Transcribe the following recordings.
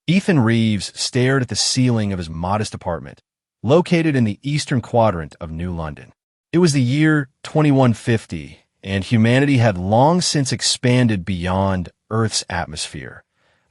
Ethan Reeves stared at the ceiling of his modest apartment, located in the eastern quadrant of New London. It was the year 2150, and humanity had long since expanded beyond Earth's atmosphere,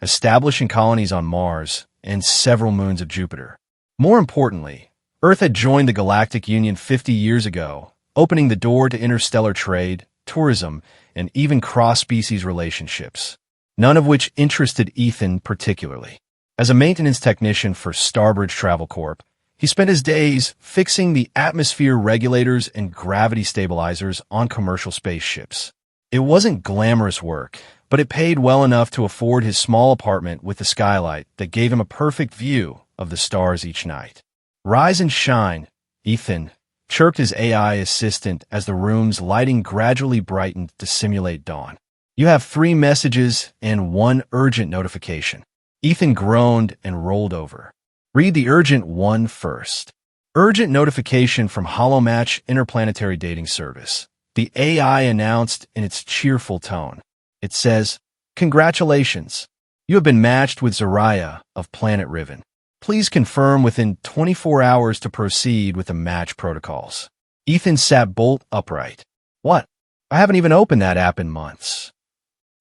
establishing colonies on Mars and several moons of Jupiter. More importantly, Earth had joined the Galactic Union 50 years ago, opening the door to interstellar trade, tourism, and even cross-species relationships, none of which interested Ethan particularly. As a maintenance technician for Starbridge Travel Corp., he spent his days fixing the atmosphere regulators and gravity stabilizers on commercial spaceships. It wasn't glamorous work, but it paid well enough to afford his small apartment with the skylight that gave him a perfect view of the stars each night. "Rise and shine, Ethan," chirped his AI assistant as the room's lighting gradually brightened to simulate dawn. "You have 3 messages and 1 urgent notification." Ethan groaned and rolled over. "Read the urgent one first." "Urgent notification from HoloMatch Interplanetary Dating Service," the AI announced in its cheerful tone. It says, "Congratulations. You have been matched with Zariah of Planet Riven. Please confirm within 24 hours to proceed with the match protocols." Ethan sat bolt upright. "What? I haven't even opened that app in months."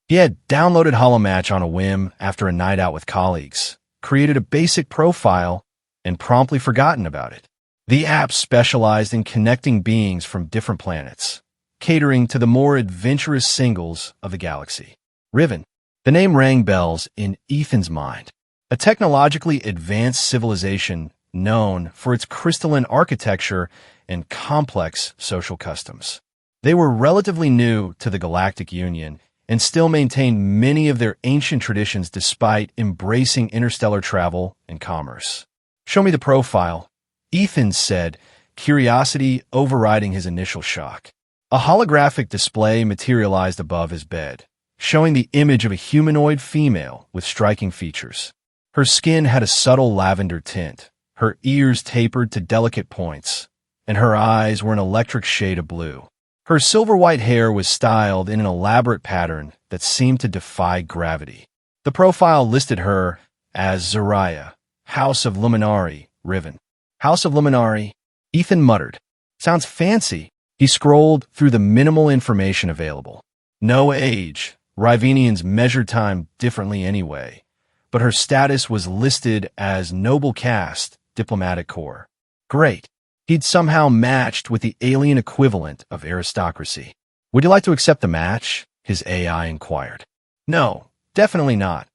He had downloaded HoloMatch on a whim after a night out with colleagues, created a basic profile, and promptly forgotten about it. The app specialized in connecting beings from different planets, catering to the more adventurous singles of the galaxy. Riven. The name rang bells in Ethan's mind. A technologically advanced civilization known for its crystalline architecture and complex social customs. They were relatively new to the Galactic Union and still maintained many of their ancient traditions despite embracing interstellar travel and commerce. "Show me the profile," Ethan said, curiosity overriding his initial shock. A holographic display materialized above his bed, showing the image of a humanoid female with striking features. Her skin had a subtle lavender tint, her ears tapered to delicate points, and her eyes were an electric shade of blue. Her silver-white hair was styled in an elaborate pattern that seemed to defy gravity. The profile listed her as Zariah, House of Luminari, Riven. "House of Luminari," Ethan muttered. "Sounds fancy." He scrolled through the minimal information available. No age. Rivenians measured time differently anyway, but her status was listed as Noble Caste, Diplomatic Corps. Great. He'd somehow matched with the alien equivalent of aristocracy. "Would you like to accept the match?" his AI inquired. "No, definitely not,"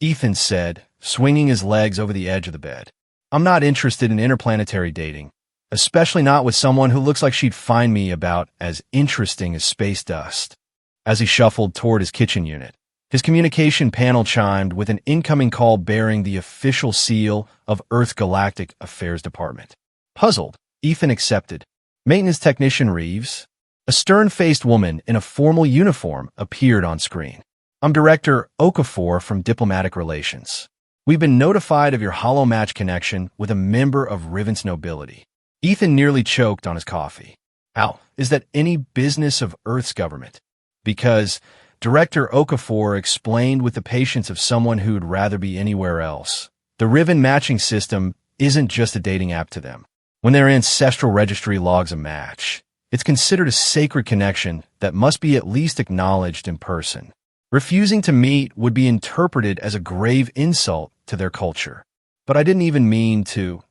Ethan said, swinging his legs over the edge of the bed. "I'm not interested in interplanetary dating, especially not with someone who looks like she'd find me about as interesting as space dust." As he shuffled toward his kitchen unit, his communication panel chimed with an incoming call bearing the official seal of Earth's Galactic Affairs Department. Puzzled, Ethan accepted. "Maintenance Technician Reeves." A stern-faced woman in a formal uniform appeared on screen. "I'm Director Okafor from Diplomatic Relations. We've been notified of your HoloMatch connection with a member of Riven's nobility." Ethan nearly choked on his coffee. "How is that any business of Earth's government?" "Because," Director Okafor explained with the patience of someone who'd rather be anywhere else, "the Riven matching system isn't just a dating app to them. When their ancestral registry logs a match, it's considered a sacred connection that must be at least acknowledged in person. Refusing to meet would be interpreted as a grave insult to their culture. But I didn't even mean to."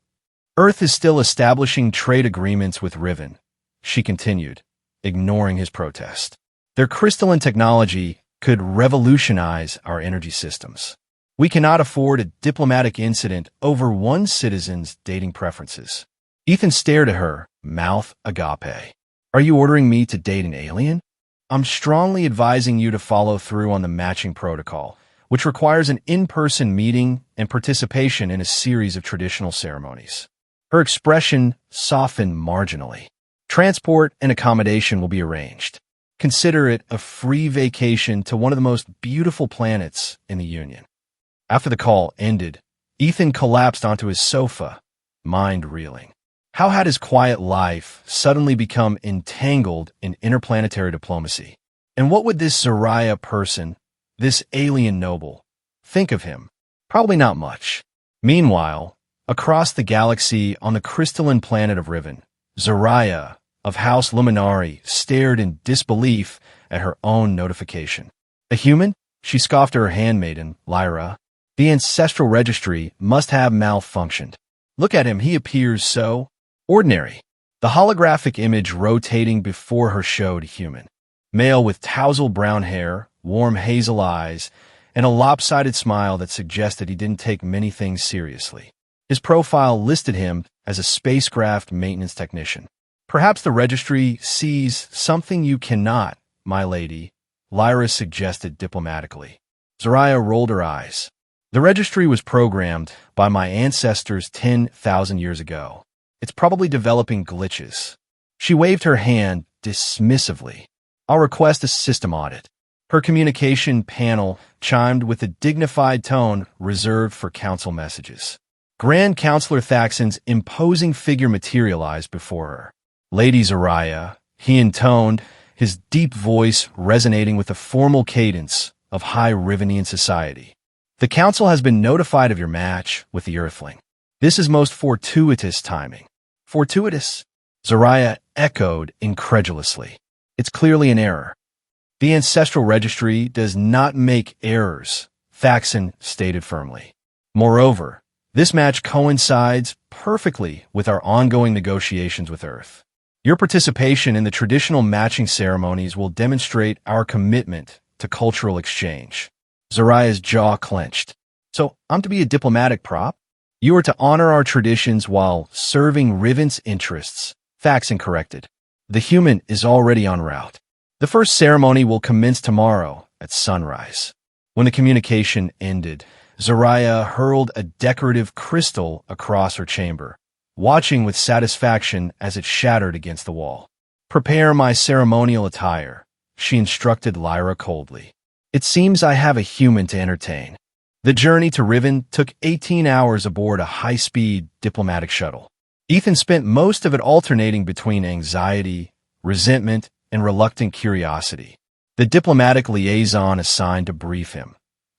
"Earth is still establishing trade agreements with Riven," she continued, ignoring his protest. "Their crystalline technology could revolutionize our energy systems. We cannot afford a diplomatic incident over one citizen's dating preferences." Ethan stared at her, mouth agape. "Are you ordering me to date an alien?" "I'm strongly advising you to follow through on the matching protocol, which requires an in-person meeting and participation in a series of traditional ceremonies." Her expression softened marginally. "Transport and accommodation will be arranged. Consider it a free vacation to one of the most beautiful planets in the Union." After the call ended, Ethan collapsed onto his sofa, mind reeling. How had his quiet life suddenly become entangled in interplanetary diplomacy? And what would this Zariah person, this alien noble, think of him? Probably not much. Meanwhile, across the galaxy on the crystalline planet of Riven, Zariah of House Luminari stared in disbelief at her own notification. A human? She scoffed at her handmaiden, Lyra. The ancestral registry must have malfunctioned. Look at him, he appears so ordinary. The holographic image rotating before her showed human. Male with tousled brown hair, warm hazel eyes, and a lopsided smile that suggested he didn't take many things seriously. His profile listed him as a spacecraft maintenance technician. Perhaps the registry sees something you cannot, my lady, Lyra suggested diplomatically. Zariah rolled her eyes. The registry was programmed by my ancestors 10,000 years ago. It's probably developing glitches. She waved her hand dismissively. I'll request a system audit. Her communication panel chimed with a dignified tone reserved for council messages. Grand Counselor Thaxon's imposing figure materialized before her. Lady Zariah, he intoned, his deep voice resonating with the formal cadence of high Rivenian society. The council has been notified of your match with the Earthling. This is most fortuitous timing. Fortuitous? Zariah echoed incredulously. It's clearly an error. The ancestral registry does not make errors, Thaxon stated firmly. Moreover, this match coincides perfectly with our ongoing negotiations with Earth. Your participation in the traditional matching ceremonies will demonstrate our commitment to cultural exchange. Zariah's jaw clenched. So, I'm to be a diplomatic prop? You are to honor our traditions while serving Riven's interests, Thaxon corrected. The human is already en route. The first ceremony will commence tomorrow at sunrise. When the communication ended, Zariah hurled a decorative crystal across her chamber, watching with satisfaction as it shattered against the wall. Prepare my ceremonial attire, she instructed Lyra coldly. It seems I have a human to entertain. The journey to Riven took 18 hours aboard a high-speed diplomatic shuttle. Ethan spent most of it alternating between anxiety, resentment, and reluctant curiosity. The diplomatic liaison assigned to brief him,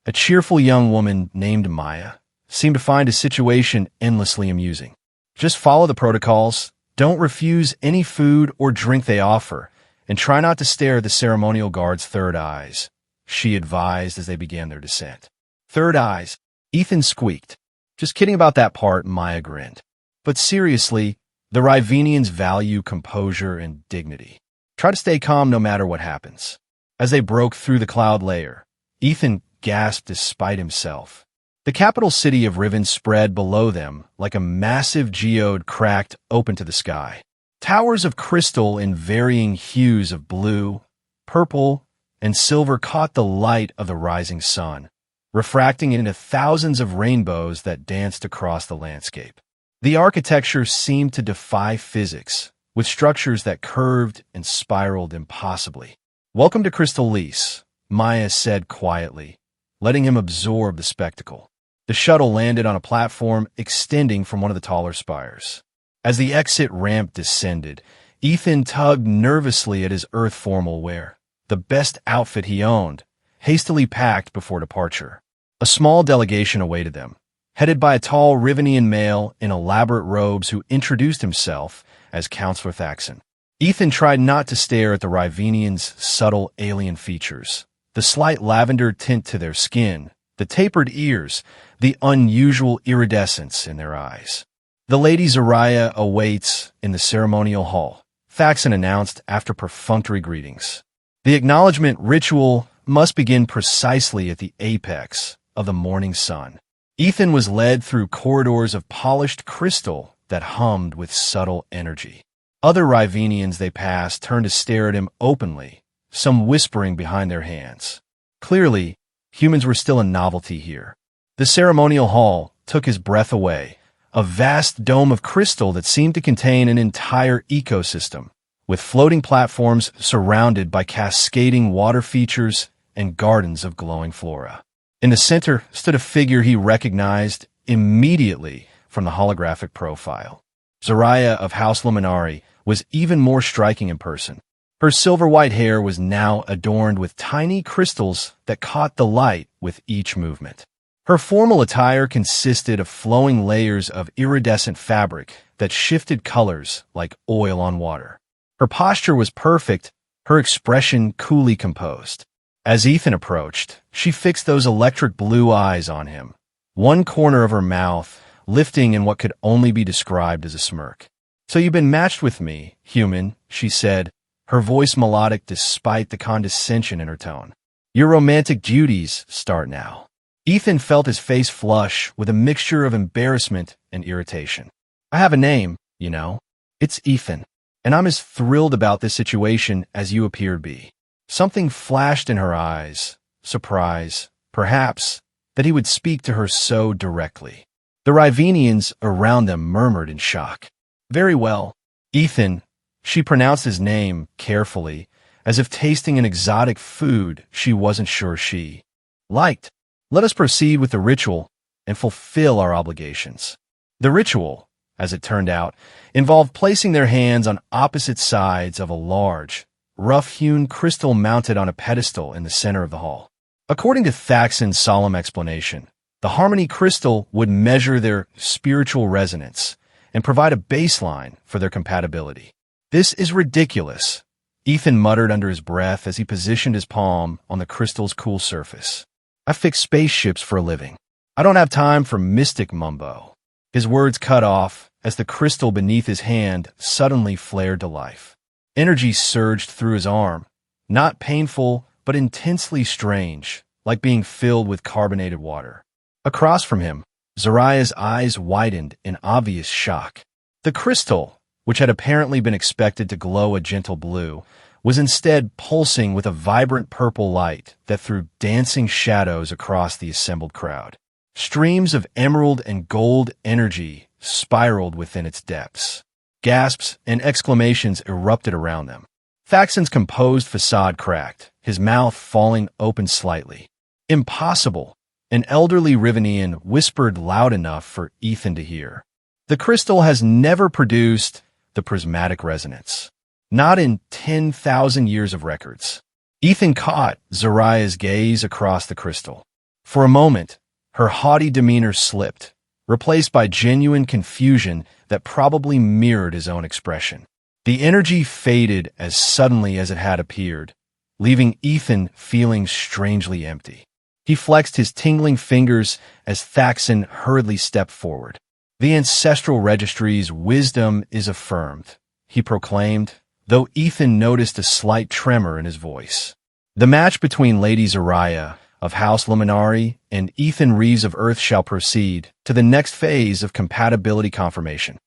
a cheerful young woman named Maya, seemed to find his situation endlessly amusing. Just follow the protocols, don't refuse any food or drink they offer, and try not to stare at the ceremonial guard's third eyes, she advised as they began their descent. Third eyes, Ethan squeaked. Just kidding about that part, Maya grinned. But seriously, the Rivenians value composure and dignity. Try to stay calm no matter what happens. As they broke through the cloud layer, Ethan gasped despite himself. The capital city of Riven spread below them like a massive geode cracked open to the sky. Towers of crystal in varying hues of blue, purple, and silver caught the light of the rising sun, refracting it into thousands of rainbows that danced across the landscape. The architecture seemed to defy physics, with structures that curved and spiraled impossibly. Welcome to Crystal Lease, Maya said quietly, letting him absorb the spectacle. The shuttle landed on a platform extending from one of the taller spires. As the exit ramp descended, Ethan tugged nervously at his Earth formal wear, the best outfit he owned, hastily packed before departure. A small delegation awaited them, headed by a tall Rivenian male in elaborate robes who introduced himself as Counselor Thaxon. Ethan tried not to stare at the Rivenians' subtle alien features, the slight lavender tint to their skin, the tapered ears, the unusual iridescence in their eyes. The Lady Zariah awaits in the ceremonial hall, Thaxon announced after perfunctory greetings. The acknowledgement ritual must begin precisely at the apex of the morning sun. Ethan was led through corridors of polished crystal that hummed with subtle energy. Other Rivenians they passed turned to stare at him openly, some whispering behind their hands. Clearly, humans were still a novelty here. The ceremonial hall took his breath away, a vast dome of crystal that seemed to contain an entire ecosystem, with floating platforms surrounded by cascading water features and gardens of glowing flora. In the center stood a figure he recognized immediately from the holographic profile. Zariah of House Luminari was even more striking in person. Her silver-white hair was now adorned with tiny crystals that caught the light with each movement. Her formal attire consisted of flowing layers of iridescent fabric that shifted colors like oil on water. Her posture was perfect, her expression coolly composed. As Ethan approached, she fixed those electric blue eyes on him, one corner of her mouth lifting in what could only be described as a smirk. "So you've been matched with me, human," she said, her voice melodic despite the condescension in her tone. "Your romantic duties start now." Ethan felt his face flush with a mixture of embarrassment and irritation. "I have a name, you know. It's Ethan, and I'm as thrilled about this situation as you appear to be." Something flashed in her eyes, surprise, perhaps, that he would speak to her so directly. The Rivenians around them murmured in shock. "Very well, Ethan," she pronounced his name carefully, as if tasting an exotic food she wasn't sure she liked. "Let us proceed with the ritual and fulfill our obligations." The ritual, as it turned out, involved placing their hands on opposite sides of a large, rough-hewn crystal mounted on a pedestal in the center of the hall. According to Thaxton's solemn explanation, the Harmony crystal would measure their spiritual resonance and provide a baseline for their compatibility. "This is ridiculous," Ethan muttered under his breath as he positioned his palm on the crystal's cool surface. "I fix spaceships for a living. I don't have time for mystic mumbo." His words cut off as the crystal beneath his hand suddenly flared to life. Energy surged through his arm, not painful, but intensely strange, like being filled with carbonated water. Across from him, Zariah's eyes widened in obvious shock. The crystal, which had apparently been expected to glow a gentle blue, was instead pulsing with a vibrant purple light that threw dancing shadows across the assembled crowd. Streams of emerald and gold energy spiraled within its depths. Gasps and exclamations erupted around them. Thaxton's composed facade cracked, his mouth falling open slightly. "Impossible," an elderly Rivenian whispered loud enough for Ethan to hear. "The crystal has never produced the prismatic resonance. Not in 10,000 years of records." Ethan caught Zariah's gaze across the crystal. For a moment, her haughty demeanor slipped, replaced by genuine confusion that probably mirrored his own expression. The energy faded as suddenly as it had appeared, leaving Ethan feeling strangely empty. He flexed his tingling fingers as Thaxton hurriedly stepped forward. "The ancestral registry's wisdom is affirmed," he proclaimed, though Ethan noticed a slight tremor in his voice. The match between Lady Zariah of House Luminari and Ethan Reeves of Earth shall proceed to the next phase of compatibility confirmation.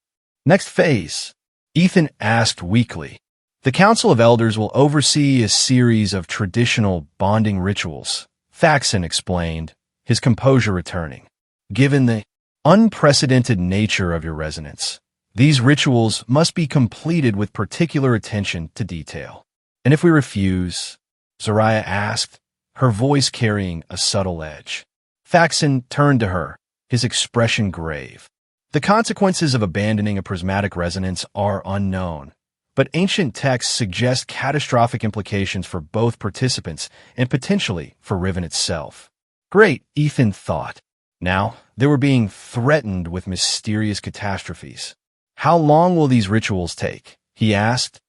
"Next phase?" Ethan asked weakly. "The Council of Elders will oversee a series of traditional bonding rituals," Thaxton explained, his composure returning. "Given the unprecedented nature of your resonance, these rituals must be completed with particular attention to detail." "And if we refuse?" Zariah asked, her voice carrying a subtle edge. Thaxton turned to her, his expression grave. "The consequences of abandoning a prismatic resonance are unknown, but ancient texts suggest catastrophic implications for both participants and potentially for Riven itself." Great, Ethan thought. Now, they were being threatened with mysterious catastrophes. "How long will these rituals take?" he asked,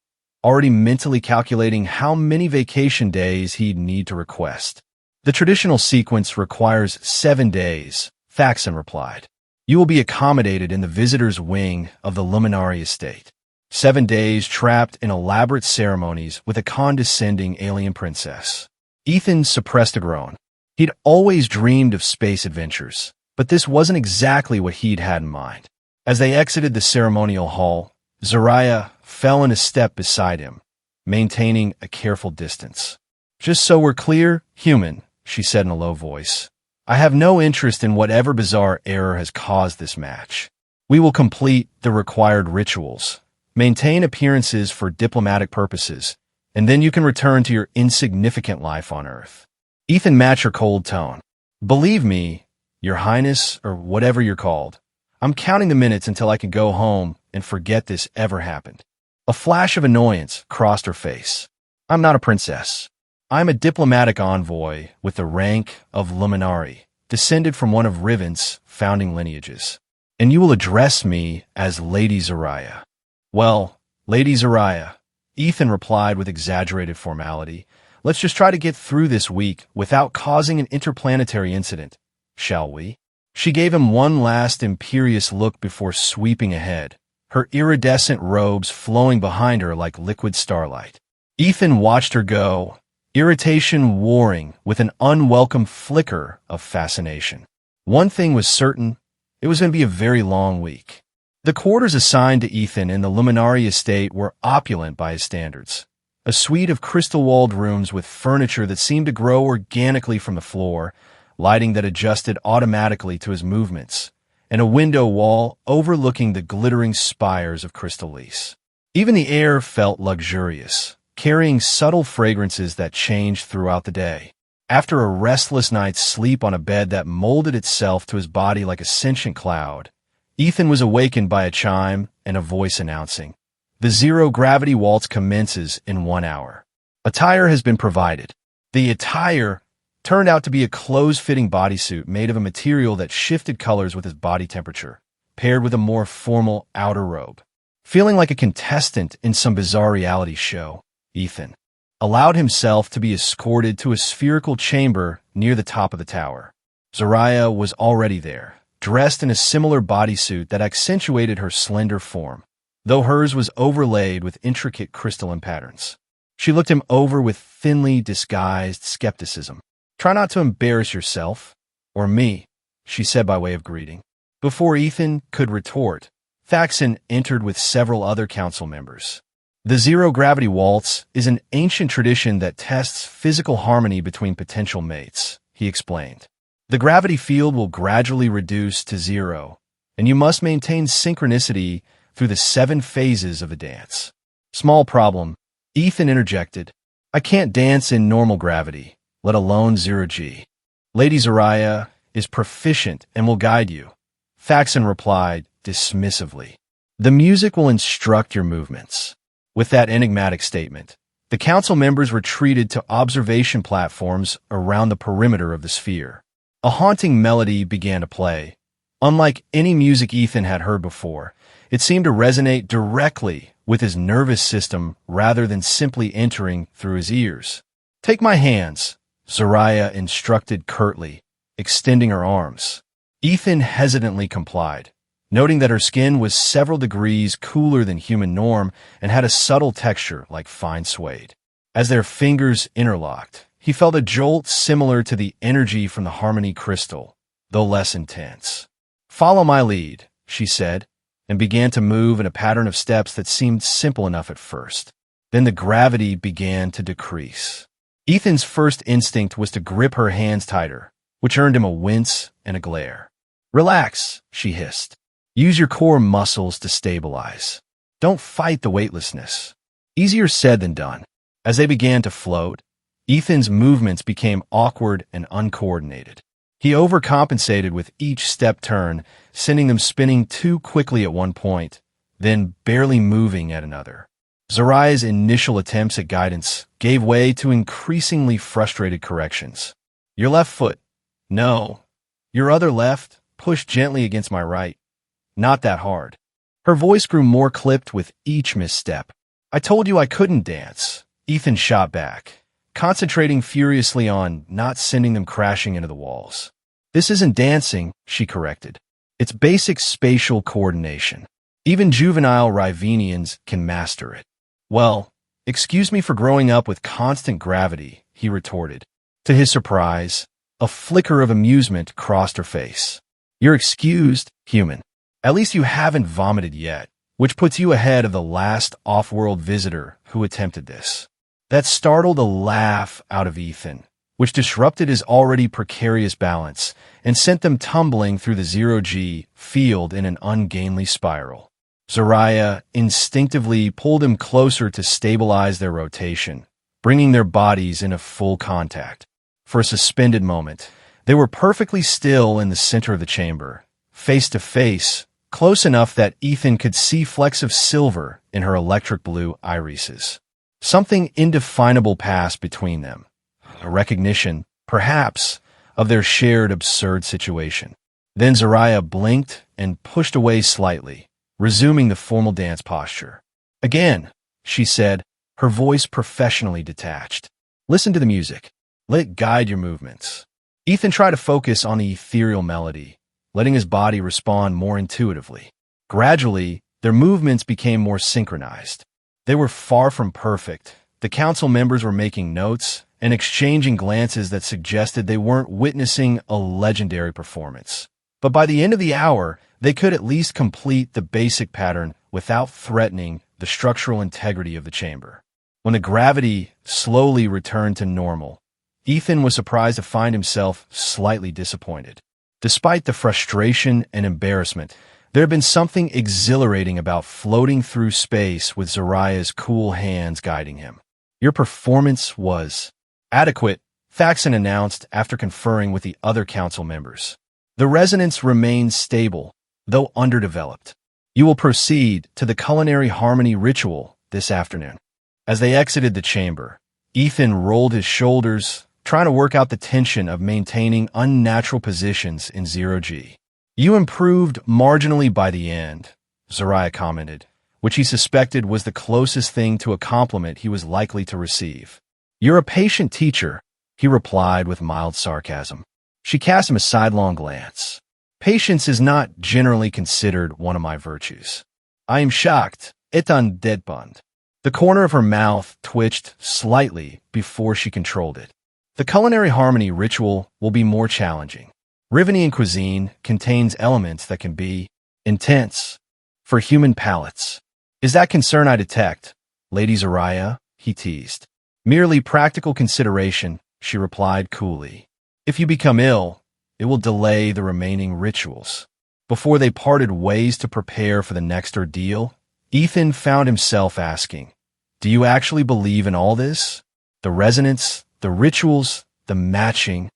already mentally calculating how many vacation days he'd need to request. "The traditional sequence requires 7 days," Thaxton replied. "You will be accommodated in the visitor's wing of the Luminari estate. 7 days trapped in elaborate ceremonies with a condescending alien princess." Ethan suppressed a groan. He'd always dreamed of space adventures, but this wasn't exactly what he'd had in mind. As they exited the ceremonial hall, Zariah fell in a step beside him, maintaining a careful distance. "Just so we're clear, human," she said in a low voice, "I have no interest in whatever bizarre error has caused this match. We will complete the required rituals, maintain appearances for diplomatic purposes, and then you can return to your insignificant life on Earth." Ethan matched her cold tone. "Believe me, Your Highness, or whatever you're called, I'm counting the minutes until I can go home and forget this ever happened." A flash of annoyance crossed her face. "I'm not a princess. I'm a diplomatic envoy with the rank of Luminari," descended from one of Riven's founding lineages. And you will address me as Lady Zariah. Well, Lady Zariah, Ethan replied with exaggerated formality. Let's just try to get through this week without causing an interplanetary incident, shall we? She gave him one last imperious look before sweeping ahead, her iridescent robes flowing behind her like liquid starlight. Ethan watched her go, irritation warring with an unwelcome flicker of fascination. One thing was certain, it was going to be a very long week. The quarters assigned to Ethan in the Luminari estate were opulent by his standards. A suite of crystal-walled rooms with furniture that seemed to grow organically from the floor, lighting that adjusted automatically to his movements, and a window wall overlooking the glittering spires of Crystal Lys. Even the air felt luxurious, carrying subtle fragrances that changed throughout the day. After a restless night's sleep on a bed that molded itself to his body like a sentient cloud, Ethan was awakened by a chime and a voice announcing, "The zero-gravity waltz commences in 1 hour. Attire has been provided." The attire turned out to be a close-fitting bodysuit made of a material that shifted colors with his body temperature, paired with a more formal outer robe. Feeling like a contestant in some bizarre reality show, Ethan allowed himself to be escorted to a spherical chamber near the top of the tower. Zariah was already there, dressed in a similar bodysuit that accentuated her slender form, though hers was overlaid with intricate crystalline patterns. She looked him over with thinly disguised skepticism. "Try not to embarrass yourself, or me," she said by way of greeting. Before Ethan could retort, Thaxon entered with several other council members. The zero-gravity waltz is an ancient tradition that tests physical harmony between potential mates, he explained. The gravity field will gradually reduce to zero, and you must maintain synchronicity through the 7 phases of a dance. Small problem, Ethan interjected. "I can't dance in normal gravity, let alone 0G. Lady Zariah is proficient and will guide you," Thaxon replied dismissively. "The music will instruct your movements." With that enigmatic statement, the council members retreated to observation platforms around the perimeter of the sphere. A haunting melody began to play. Unlike any music Ethan had heard before, it seemed to resonate directly with his nervous system rather than simply entering through his ears. "Take my hands," Zariah instructed curtly, extending her arms. Ethan hesitantly complied, noting that her skin was several degrees cooler than human norm and had a subtle texture like fine suede. As their fingers interlocked, he felt a jolt similar to the energy from the Harmony crystal, though less intense. "Follow my lead," she said, and began to move in a pattern of steps that seemed simple enough at first. Then the gravity began to decrease. Ethan's first instinct was to grip her hands tighter, which earned him a wince and a glare. "Relax," she hissed. "Use your core muscles to stabilize. Don't fight the weightlessness." Easier said than done. As they began to float, Ethan's movements became awkward and uncoordinated. He overcompensated with each step turn, sending them spinning too quickly at one point, then barely moving at another. Zariah's initial attempts at guidance gave way to increasingly frustrated corrections. "Your left foot. No. Your other left. Push gently against my right. Not that hard." Her voice grew more clipped with each misstep. "I told you I couldn't dance," Ethan shot back, concentrating furiously on not sending them crashing into the walls. "This isn't dancing," she corrected. "It's basic spatial coordination. Even juvenile Rivenians can master it." "Well, excuse me for growing up with constant gravity," he retorted. To his surprise, a flicker of amusement crossed her face. "You're excused, human. At least you haven't vomited yet, which puts you ahead of the last off-world visitor who attempted this." That startled a laugh out of Ethan, which disrupted his already precarious balance and sent them tumbling through the 0G field in an ungainly spiral. Zariah instinctively pulled him closer to stabilize their rotation, bringing their bodies into full contact. For a suspended moment, they were perfectly still in the center of the chamber, face to face, close enough that Ethan could see flecks of silver in her electric blue irises. Something indefinable passed between them. A recognition, perhaps, of their shared absurd situation. Then Zariah blinked and pushed away slightly, resuming the formal dance posture. "Again," she said, her voice professionally detached. "Listen to the music. Let it guide your movements." Ethan tried to focus on the ethereal melody, letting his body respond more intuitively. Gradually, their movements became more synchronized. They were far from perfect. The council members were making notes and exchanging glances that suggested they weren't witnessing a legendary performance. But by the end of the hour, they could at least complete the basic pattern without threatening the structural integrity of the chamber. When the gravity slowly returned to normal, Ethan was surprised to find himself slightly disappointed. Despite the frustration and embarrassment, there had been something exhilarating about floating through space with Zariah's cool hands guiding him. "Your performance was adequate," Faxon announced after conferring with the other council members. "The resonance remains stable, though underdeveloped. You will proceed to the culinary harmony ritual this afternoon." As they exited the chamber, Ethan rolled his shoulders, trying to work out the tension of maintaining unnatural positions in zero-G. "You improved marginally by the end," Zariah commented, which he suspected was the closest thing to a compliment he was likely to receive. "You're a patient teacher," he replied with mild sarcasm. She cast him a sidelong glance. "Patience is not generally considered one of my virtues." "I am shocked. Etan deadbund." The corner of her mouth twitched slightly before she controlled it. "The culinary harmony ritual will be more challenging. Rivenian cuisine contains elements that can be intense for human palates." "Is that concern I detect, Lady Zariah?" he teased. "Merely practical consideration," she replied coolly. "If you become ill, it will delay the remaining rituals." Before they parted ways to prepare for the next ordeal, Ethan found himself asking, "Do you actually believe in all this? The resonance, the rituals, the matching?"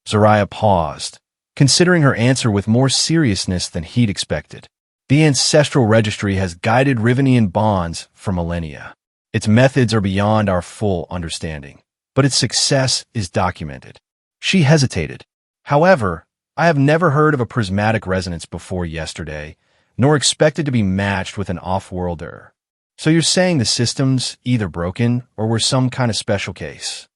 Zariah paused, considering her answer with more seriousness than he'd expected. "The ancestral registry has guided Rivenian bonds for millennia. Its methods are beyond our full understanding, but its success is documented." She hesitated. "However, I have never heard of a prismatic resonance before yesterday, nor expected to be matched with an off-worlder. So you're saying the system's either broken or were some kind of special case?"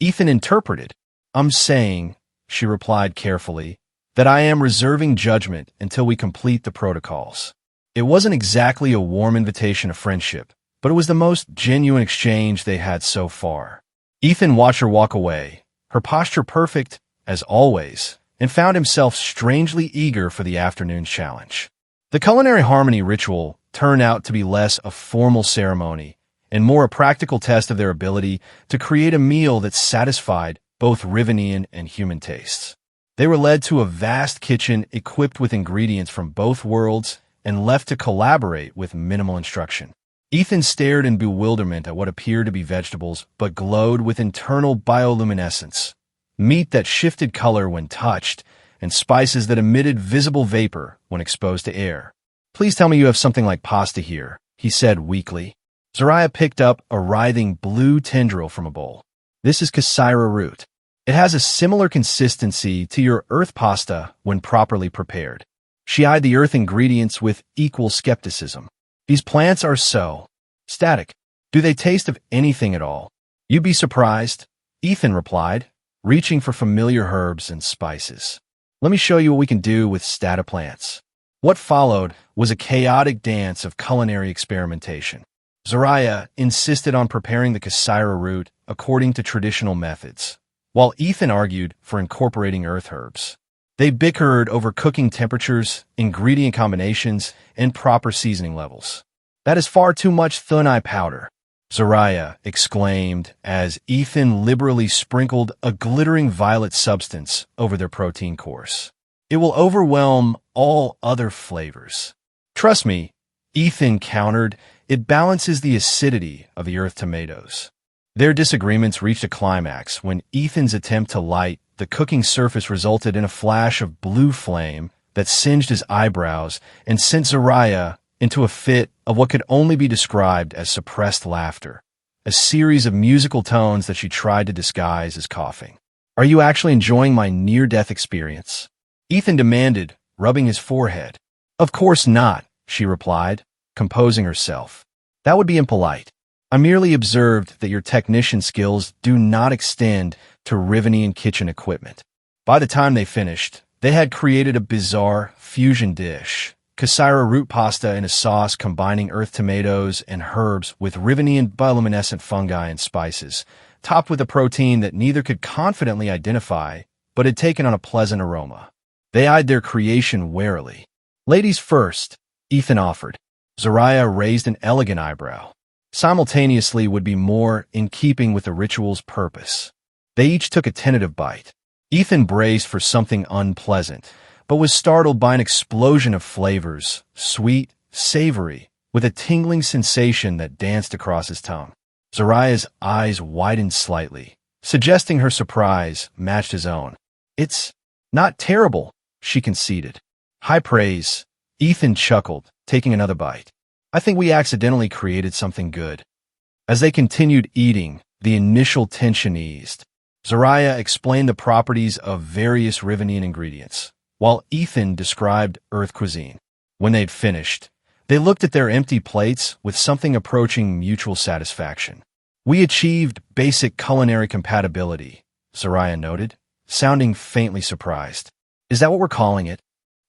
Ethan interpreted. "I'm saying," she replied carefully, "that I am reserving judgment until we complete the protocols." It wasn't exactly a warm invitation of friendship, but it was the most genuine exchange they had so far. Ethan watched her walk away, her posture perfect, as always, and found himself strangely eager for the afternoon's challenge. The culinary harmony ritual turned out to be less a formal ceremony and more a practical test of their ability to create a meal that satisfied both Rivenian and human tastes. They were led to a vast kitchen equipped with ingredients from both worlds and left to collaborate with minimal instruction. Ethan stared in bewilderment at what appeared to be vegetables but glowed with internal bioluminescence, meat that shifted color when touched, and spices that emitted visible vapor when exposed to air. "Please tell me you have something like pasta here," he said weakly. Zariah picked up a writhing blue tendril from a bowl. "This is cassira root. It has a similar consistency to your earth pasta when properly prepared." She eyed the earth ingredients with equal skepticism. "These plants are so static. Do they taste of anything at all?" "You'd be surprised," Ethan replied, reaching for familiar herbs and spices. "Let me show you what we can do with stata plants." What followed was a chaotic dance of culinary experimentation. Zariah insisted on preparing the cassira root according to traditional methods, while Ethan argued for incorporating earth herbs. They bickered over cooking temperatures, ingredient combinations, and proper seasoning levels. "That is far too much thunai powder," Zariah exclaimed as Ethan liberally sprinkled a glittering violet substance over their protein course. "It will overwhelm all other flavors." "Trust me," Ethan countered, "it balances the acidity of the earth tomatoes." Their disagreements reached a climax when Ethan's attempt to light the cooking surface resulted in a flash of blue flame that singed his eyebrows and sent Zariah into a fit of what could only be described as suppressed laughter, a series of musical tones that she tried to disguise as coughing. Are you actually enjoying my near-death experience? Ethan demanded, rubbing his forehead. Of course not, she replied, composing herself. That would be impolite. I merely observed that your technician skills do not extend to Rivenian kitchen equipment. By the time they finished, they had created a bizarre fusion dish, Cassira root pasta in a sauce combining earth tomatoes and herbs with Rivenian bioluminescent fungi and spices, topped with a protein that neither could confidently identify, but had taken on a pleasant aroma. They eyed their creation warily. Ladies first, Ethan offered. Zariah raised an elegant eyebrow. Simultaneously would be more in keeping with the ritual's purpose. They each took a tentative bite. Ethan braced for something unpleasant, but was startled by an explosion of flavors, sweet, savory, with a tingling sensation that danced across his tongue. Zariah's eyes widened slightly, suggesting her surprise matched his own. It's not terrible, she conceded. High praise. Ethan chuckled, taking another bite. I think we accidentally created something good. As they continued eating, the initial tension eased. Zariah explained the properties of various Rivenian ingredients, while Ethan described Earth cuisine. When they'd finished, they looked at their empty plates with something approaching mutual satisfaction. We achieved basic culinary compatibility, Zariah noted, sounding faintly surprised. Is that what we're calling it?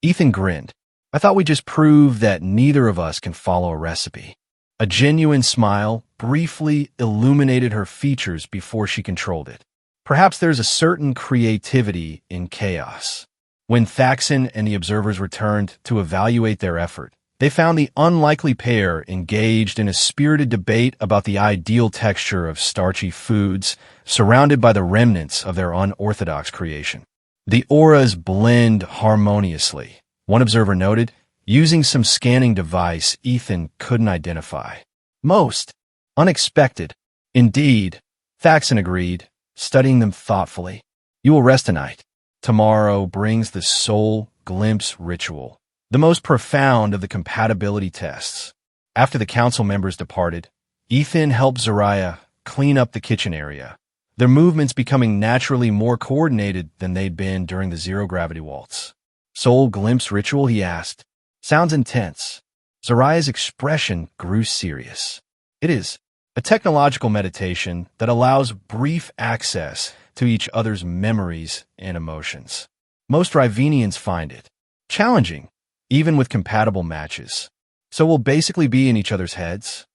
Ethan grinned. I thought we just proved that neither of us can follow a recipe. A genuine smile briefly illuminated her features before she controlled it. Perhaps there's a certain creativity in chaos. When Thaxon and the observers returned to evaluate their effort, they found the unlikely pair engaged in a spirited debate about the ideal texture of starchy foods, surrounded by the remnants of their unorthodox creation. The auras blend harmoniously, one observer noted, using some scanning device Ethan couldn't identify. Most unexpected. Indeed, Thaxon agreed, studying them thoughtfully. You will rest tonight. Tomorrow brings the soul glimpse ritual, the most profound of the compatibility tests. After the council members departed, Ethan helped Zariah clean up the kitchen area, their movements becoming naturally more coordinated than they'd been during the zero-gravity waltz. Soul glimpse ritual, he asked. Sounds intense. Zariah's expression grew serious. It is a technological meditation that allows brief access to each other's memories and emotions. Most Rivenians find it challenging, even with compatible matches. So we'll basically be in each other's heads?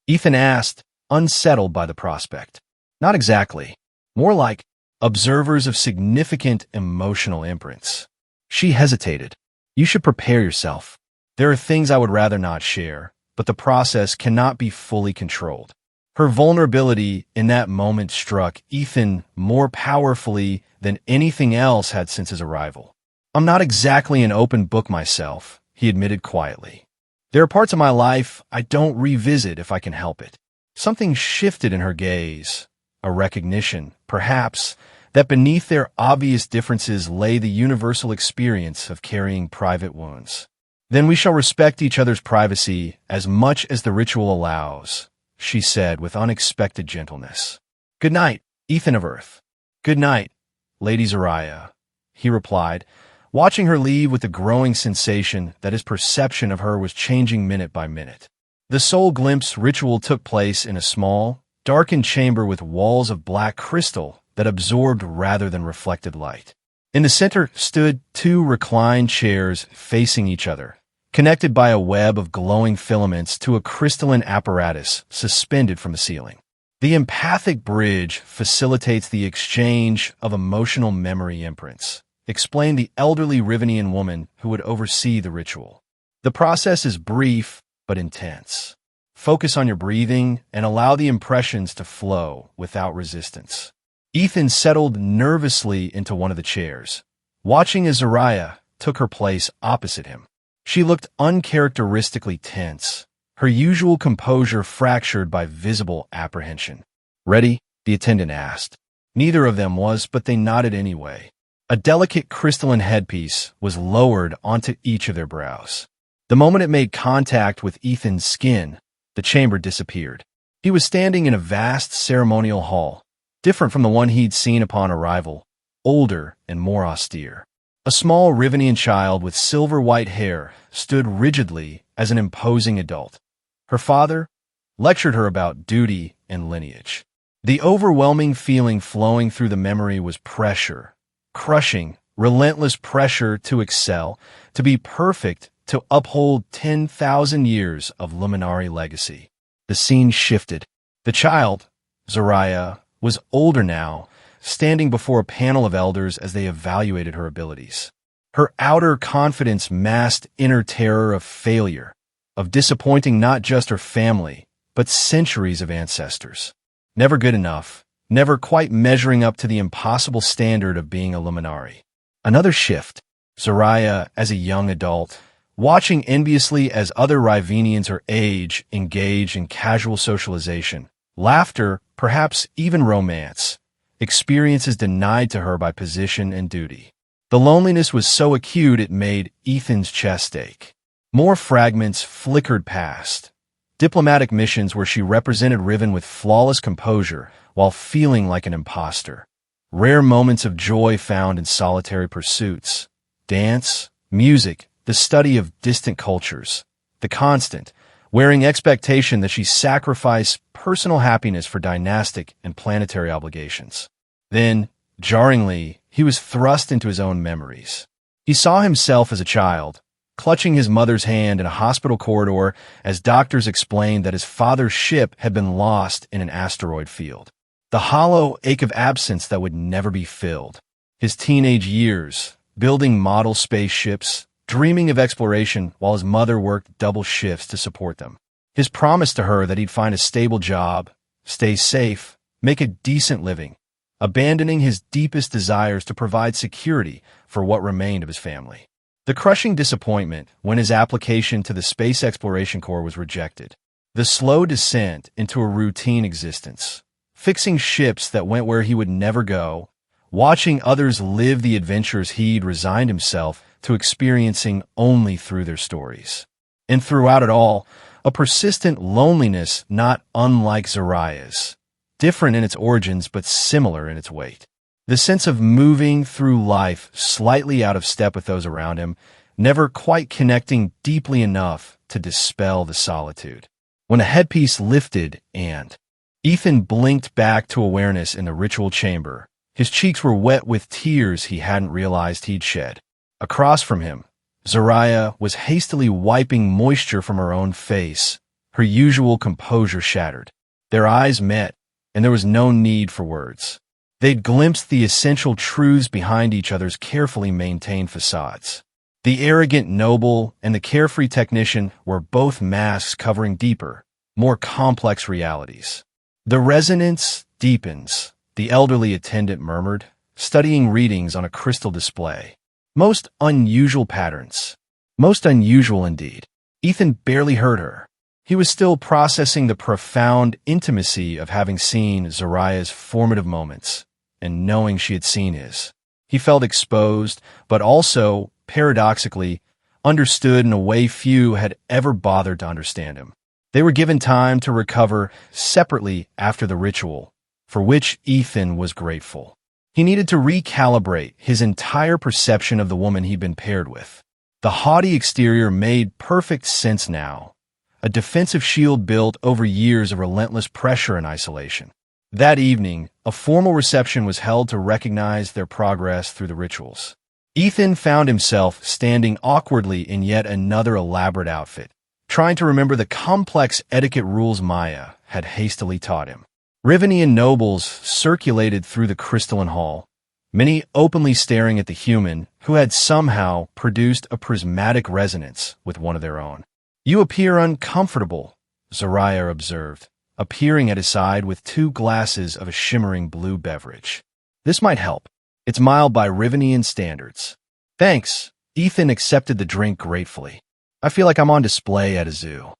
Ethan asked, unsettled by the prospect. Not exactly. More like observers of significant emotional imprints. She hesitated. You should prepare yourself. There are things I would rather not share, but the process cannot be fully controlled. Her vulnerability in that moment struck Ethan more powerfully than anything else had since his arrival. I'm not exactly an open book myself, he admitted quietly. There are parts of my life I don't revisit if I can help it. Something shifted in her gaze, a recognition, perhaps, that beneath their obvious differences lay the universal experience of carrying private wounds. Then we shall respect each other's privacy as much as the ritual allows, she said with unexpected gentleness. Good night, Ethan of Earth. Good night, Lady Zariah, he replied, watching her leave with the growing sensation that his perception of her was changing minute by minute. The soul glimpse ritual took place in a small, darkened chamber with walls of black crystal that absorbed rather than reflected light. In the center stood two reclined chairs facing each other, connected by a web of glowing filaments to a crystalline apparatus suspended from the ceiling. The empathic bridge facilitates the exchange of emotional memory imprints, explained the elderly Rivenian woman who would oversee the ritual. The process is brief but intense. Focus on your breathing and allow the impressions to flow without resistance. Ethan settled nervously into one of the chairs, watching as Zariah took her place opposite him. She looked uncharacteristically tense, her usual composure fractured by visible apprehension. Ready? The attendant asked. Neither of them was, but they nodded anyway. A delicate crystalline headpiece was lowered onto each of their brows. The moment it made contact with Ethan's skin, the chamber disappeared. He was standing in a vast ceremonial hall, different from the one he'd seen upon arrival, older and more austere. A small Rivenian child with silver-white hair stood rigidly as an imposing adult. Her father lectured her about duty and lineage. The overwhelming feeling flowing through the memory was pressure, crushing, relentless pressure to excel, to be perfect, to uphold 10,000 years of Luminari legacy. The scene shifted. The child, Zariah, was older now, standing before a panel of elders as they evaluated her abilities. Her outer confidence masked inner terror of failure, of disappointing not just her family, but centuries of ancestors. Never good enough, never quite measuring up to the impossible standard of being a Luminari. Another shift. Zariah, as a young adult, watching enviously as other Rivenians her age engage in casual socialization, laughter, perhaps even romance, experiences denied to her by position and duty. The loneliness was so acute it made Ethan's chest ache. More fragments flickered past. Diplomatic missions where she represented Riven with flawless composure while feeling like an imposter. Rare moments of joy found in solitary pursuits. Dance, music, the study of distant cultures. The constant, wearing expectation that she sacrifice personal happiness for dynastic and planetary obligations. Then, jarringly, he was thrust into his own memories. He saw himself as a child, clutching his mother's hand in a hospital corridor as doctors explained that his father's ship had been lost in an asteroid field. The hollow ache of absence that would never be filled. His teenage years, building model spaceships, dreaming of exploration while his mother worked double shifts to support them. His promise to her that he'd find a stable job, stay safe, make a decent living, abandoning his deepest desires to provide security for what remained of his family. The crushing disappointment when his application to the Space Exploration Corps was rejected. The slow descent into a routine existence, fixing ships that went where he would never go, watching others live the adventures he'd resigned himself to experiencing only through their stories. And throughout it all, a persistent loneliness not unlike Zariah's, different in its origins but similar in its weight. The sense of moving through life slightly out of step with those around him, never quite connecting deeply enough to dispel the solitude. When a headpiece lifted and Ethan blinked back to awareness in the ritual chamber, his cheeks were wet with tears he hadn't realized he'd shed. Across from him, Zariah was hastily wiping moisture from her own face, her usual composure shattered. Their eyes met, and there was no need for words. They'd glimpsed the essential truths behind each other's carefully maintained facades. The arrogant noble and the carefree technician were both masks covering deeper, more complex realities. The resonance deepens, the elderly attendant murmured, studying readings on a crystal display. Most unusual patterns. Most unusual indeed. Ethan barely heard her. He was still processing the profound intimacy of having seen Zariah's formative moments, and knowing she had seen his. He felt exposed, but also, paradoxically, understood in a way few had ever bothered to understand him. They were given time to recover separately after the ritual, for which Ethan was grateful. He needed to recalibrate his entire perception of the woman he'd been paired with. The haughty exterior made perfect sense now, a defensive shield built over years of relentless pressure and isolation. That evening, a formal reception was held to recognize their progress through the rituals. Ethan found himself standing awkwardly in yet another elaborate outfit, trying to remember the complex etiquette rules Maya had hastily taught him. Rivenian nobles circulated through the crystalline hall, many openly staring at the human who had somehow produced a prismatic resonance with one of their own. "You appear uncomfortable," Zariah observed, appearing at his side with 2 glasses of a shimmering blue beverage. "This might help. It's mild by Rivenian standards." "Thanks." Ethan accepted the drink gratefully. "I feel like I'm on display at a zoo."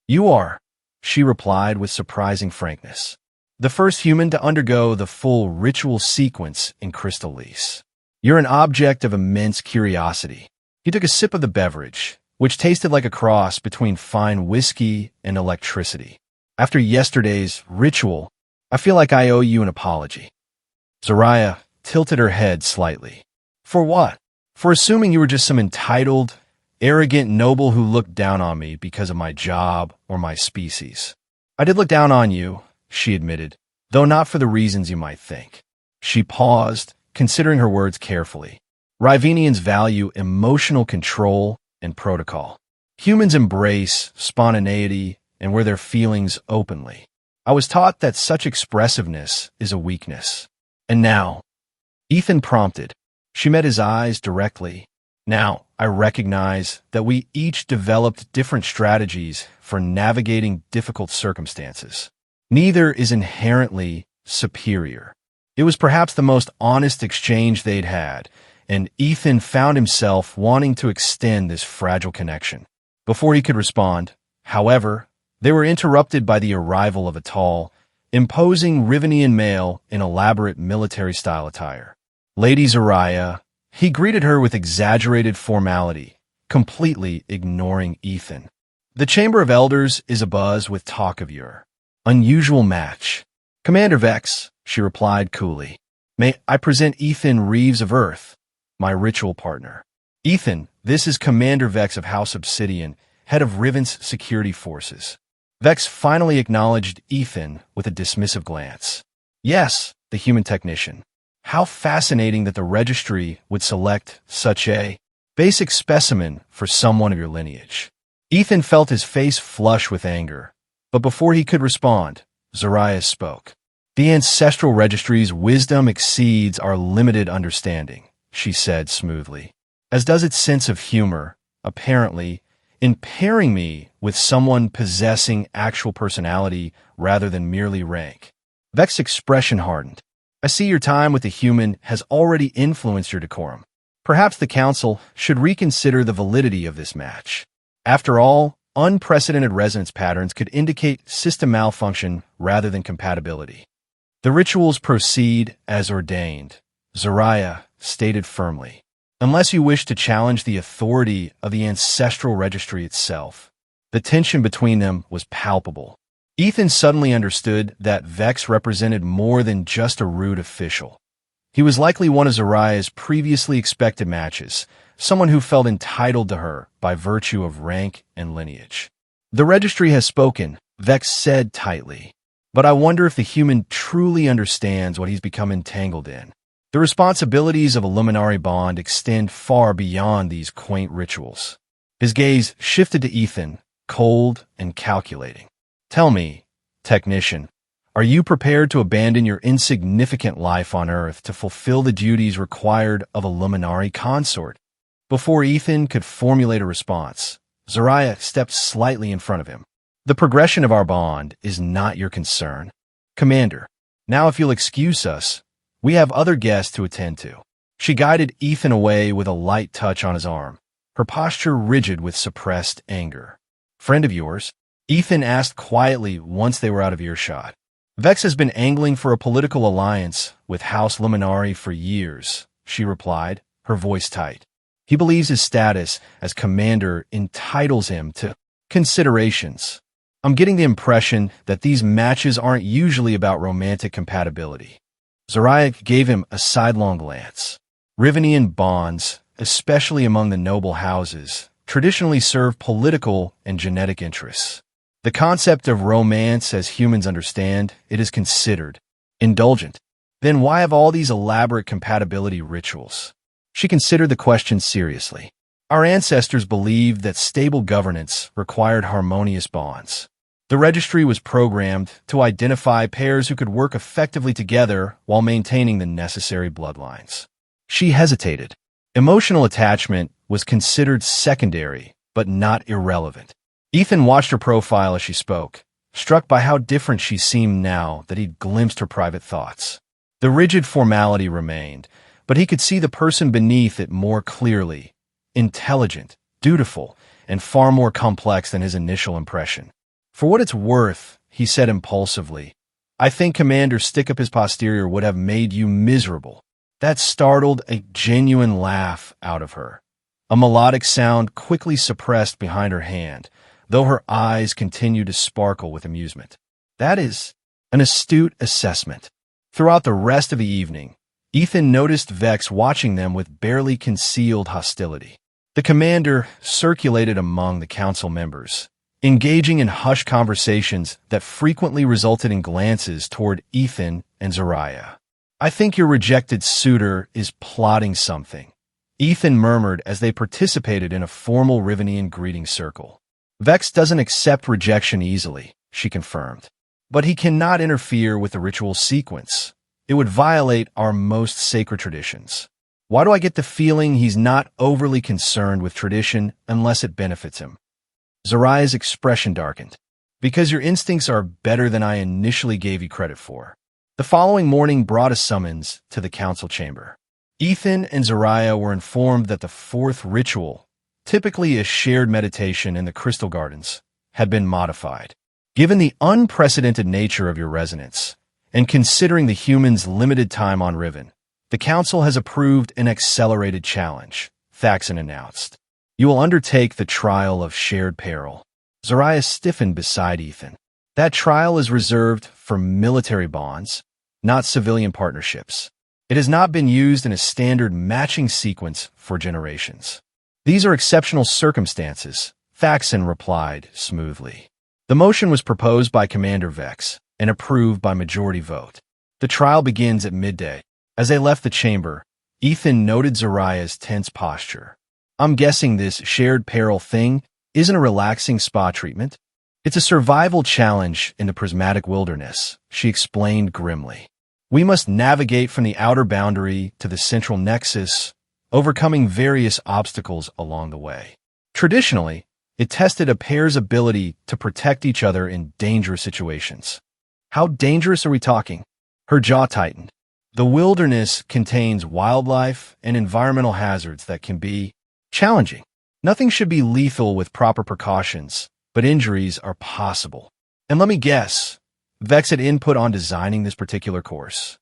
"You are," she replied with surprising frankness. "The first human to undergo the full ritual sequence in Crystal Lease. You're an object of immense curiosity." He took a sip of the beverage, which tasted like a cross between fine whiskey and electricity. "After yesterday's ritual, I feel like I owe you an apology." Zariah tilted her head slightly. For what? For assuming you were just some entitled, arrogant noble who looked down on me because of my job or my species. I did look down on you, she admitted, though not for the reasons you might think. She paused, considering her words carefully. Rivenians value emotional control and protocol. Humans embrace spontaneity and wear their feelings openly. I was taught that such expressiveness is a weakness. And now, Ethan prompted. She met his eyes directly. Now, I recognize that we each developed different strategies for navigating difficult circumstances. Neither is inherently superior. It was perhaps the most honest exchange they'd had, and Ethan found himself wanting to extend this fragile connection. Before he could respond, however, they were interrupted by the arrival of a tall, imposing Rivenian male in elaborate military-style attire. Lady Zariah, he greeted her with exaggerated formality, completely ignoring Ethan. The Chamber of Elders is abuzz with talk of your unusual match. Commander Vex, she replied coolly. May I present Ethan Reeves of Earth, my ritual partner. Ethan, this is Commander Vex of House Obsidian, head of Riven's security forces. Vex finally acknowledged Ethan with a dismissive glance. Yes, the human technician. How fascinating that the registry would select such a basic specimen for someone of your lineage. Ethan felt his face flush with anger, but before he could respond, Zariah spoke. The ancestral registry's wisdom exceeds our limited understanding, she said smoothly, as does its sense of humor, apparently, in pairing me with someone possessing actual personality rather than merely rank. Vex's expression hardened. I see your time with the human has already influenced your decorum. Perhaps the Council should reconsider the validity of this match. After all, unprecedented resonance patterns could indicate system malfunction rather than compatibility. The rituals proceed as ordained, Zariah stated firmly. Unless you wish to challenge the authority of the ancestral registry itself. The tension between them was palpable. Ethan suddenly understood that Vex represented more than just a rude official. He was likely one of Zariah's previously expected matches, someone who felt entitled to her by virtue of rank and lineage. The registry has spoken, Vex said tightly, but I wonder if the human truly understands what he's become entangled in. The responsibilities of a luminary bond extend far beyond these quaint rituals. His gaze shifted to Ethan, cold and calculating. Tell me, technician, are you prepared to abandon your insignificant life on Earth to fulfill the duties required of a luminary consort? Before Ethan could formulate a response, Zariah stepped slightly in front of him. The progression of our bond is not your concern. Commander, now if you'll excuse us, we have other guests to attend to. She guided Ethan away with a light touch on his arm, her posture rigid with suppressed anger. Friend of yours? Ethan asked quietly once they were out of earshot. Vex has been angling for a political alliance with House Luminari for years, she replied, her voice tight. He believes his status as commander entitles him to considerations. I'm getting the impression that these matches aren't usually about romantic compatibility. Zariah gave him a sidelong glance. Rivenian bonds, especially among the noble houses, traditionally serve political and genetic interests. The concept of romance, as humans understand, it is considered indulgent. Then why have all these elaborate compatibility rituals? She considered the question seriously. Our ancestors believed that stable governance required harmonious bonds. The registry was programmed to identify pairs who could work effectively together while maintaining the necessary bloodlines. She hesitated. Emotional attachment was considered secondary, but not irrelevant. Ethan watched her profile as she spoke, struck by how different she seemed now that he'd glimpsed her private thoughts. The rigid formality remained, but he could see the person beneath it more clearly, intelligent, dutiful, and far more complex than his initial impression. For what it's worth, he said impulsively, I think Commander Stick-Up-His Posterior would have made you miserable. That startled a genuine laugh out of her. A melodic sound quickly suppressed behind her hand, though her eyes continued to sparkle with amusement. That is an astute assessment. Throughout the rest of the evening, Ethan noticed Vex watching them with barely concealed hostility. The commander circulated among the council members, engaging in hushed conversations that frequently resulted in glances toward Ethan and Zariah. "I think your rejected suitor is plotting something," Ethan murmured as they participated in a formal Rivenian greeting circle. "Vex doesn't accept rejection easily," she confirmed. "But he cannot interfere with the ritual sequence. It would violate our most sacred traditions. Why do I get the feeling he's not overly concerned with tradition unless it benefits him?" Zariah's expression darkened. "Because your instincts are better than I initially gave you credit for." The following morning brought a summons to the council chamber. Ethan and Zariah were informed that the fourth ritual, typically a shared meditation in the Crystal Gardens, had been modified. Given the unprecedented nature of your resonance, and considering the humans' limited time on Riven, the council has approved an accelerated challenge, Thaxon announced. "You will undertake the trial of shared peril." Zariah stiffened beside Ethan. "That trial is reserved for military bonds, not civilian partnerships. It has not been used in a standard matching sequence for generations." "These are exceptional circumstances," Thaxon replied smoothly. The motion was proposed by Commander Vex and approved by majority vote. The trial begins at midday. As they left the chamber, Ethan noted Zariah's tense posture. "I'm guessing this shared peril thing isn't a relaxing spa treatment?" "It's a survival challenge in the prismatic wilderness," she explained grimly. "We must navigate from the outer boundary to the central nexus, overcoming various obstacles along the way. Traditionally, it tested a pair's ability to protect each other in dangerous situations." "How dangerous are we talking?" Her jaw tightened. "The wilderness contains wildlife and environmental hazards that can be challenging. Nothing should be lethal with proper precautions, but injuries are possible. And let me guess, Vex had input on designing this particular course."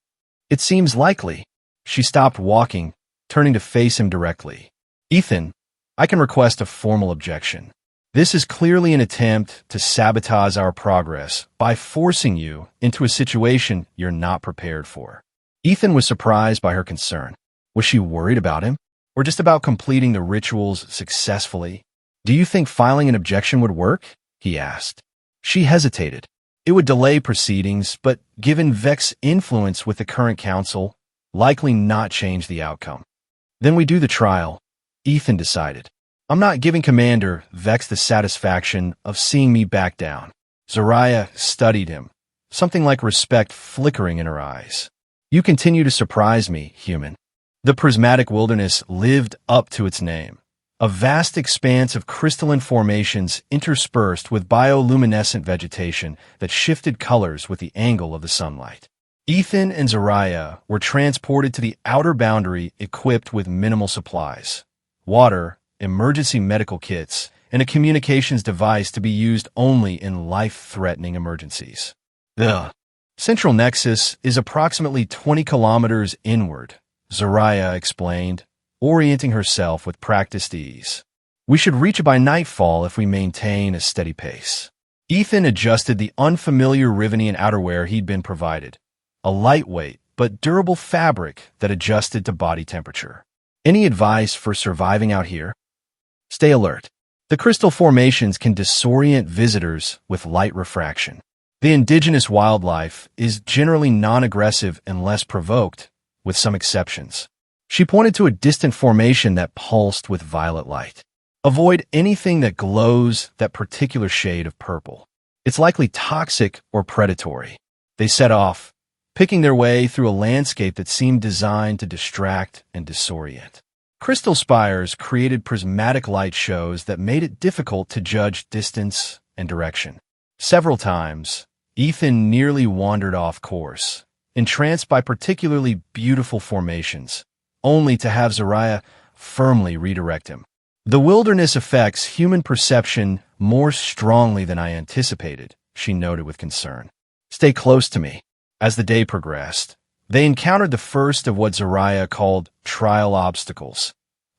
"It seems likely." She stopped walking, turning to face him directly. "Ethan, I can request a formal objection. This is clearly an attempt to sabotage our progress by forcing you into a situation you're not prepared for." Ethan was surprised by her concern. Was she worried about him? Or just about completing the rituals successfully? "Do you think filing an objection would work?" he asked. She hesitated. It would delay proceedings, but given Vex's influence with the current council, likely not change the outcome. "Then we do the trial," Ethan decided. "I'm not giving Commander Vex the satisfaction of seeing me back down." Zariah studied him, something like respect flickering in her eyes. "You continue to surprise me, human." The prismatic wilderness lived up to its name. A vast expanse of crystalline formations interspersed with bioluminescent vegetation that shifted colors with the angle of the sunlight. Ethan and Zariah were transported to the outer boundary equipped with minimal supplies: water, emergency medical kits, and a communications device to be used only in life-threatening emergencies. The central nexus is approximately 20 kilometers inward, Zariah explained, orienting herself with practiced ease. "We should reach it by nightfall if we maintain a steady pace." Ethan adjusted the unfamiliar Rivenian outerwear he'd been provided, a lightweight but durable fabric that adjusted to body temperature. "Any advice for surviving out here?" "Stay alert. The crystal formations can disorient visitors with light refraction. The indigenous wildlife is generally non-aggressive unless provoked, with some exceptions." She pointed to a distant formation that pulsed with violet light. "Avoid anything that glows that particular shade of purple. It's likely toxic or predatory." They set off, picking their way through a landscape that seemed designed to distract and disorient. Crystal spires created prismatic light shows that made it difficult to judge distance and direction. Several times, Ethan nearly wandered off course, entranced by particularly beautiful formations, only to have Zariah firmly redirect him. "The wilderness affects human perception more strongly than I anticipated," she noted with concern. "Stay close to me." As the day progressed, they encountered the first of what Zariah called trial obstacles,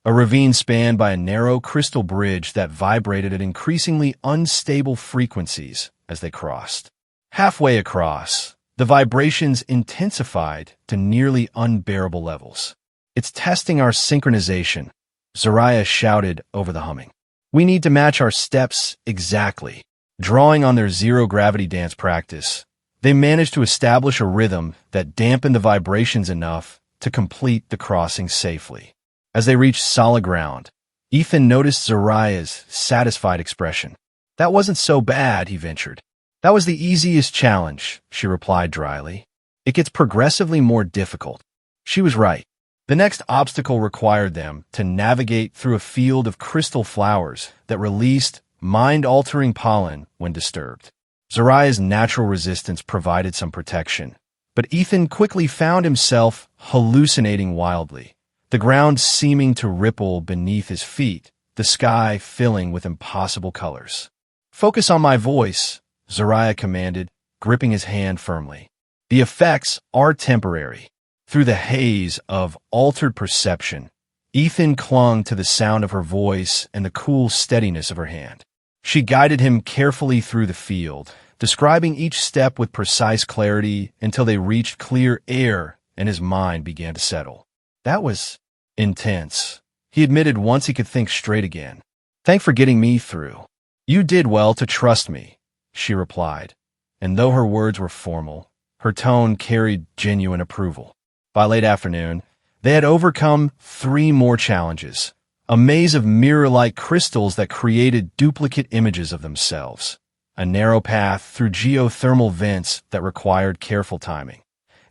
a ravine spanned by a narrow crystal bridge that vibrated at increasingly unstable frequencies as they crossed. Halfway across, The vibrations intensified to nearly unbearable levels. "It's testing our synchronization," Zariah shouted over the humming. "We need to match our steps exactly." Drawing on their zero-gravity dance practice, they managed to establish a rhythm that dampened the vibrations enough to complete the crossing safely. As they reached solid ground, Ethan noticed Zariah's satisfied expression. "That wasn't so bad," he ventured. "That was the easiest challenge," she replied dryly. "It gets progressively more difficult." She was right. The next obstacle required them to navigate through a field of crystal flowers that released mind-altering pollen when disturbed. Zariah's natural resistance provided some protection, but Ethan quickly found himself hallucinating wildly, the ground seeming to ripple beneath his feet, the sky filling with impossible colors. "Focus on my voice," Zariah commanded, gripping his hand firmly. "The effects are temporary." Through the haze of altered perception, Ethan clung to the sound of her voice and the cool steadiness of her hand. She guided him carefully through the field, describing each step with precise clarity until they reached clear air and his mind began to settle. "That was intense," he admitted once he could think straight again. "Thanks for getting me through." "You did well to trust me," she replied, and though her words were formal, her tone carried genuine approval. By late afternoon, they had overcome 3 more challenges, a maze of mirror-like crystals that created duplicate images of themselves, a narrow path through geothermal vents that required careful timing,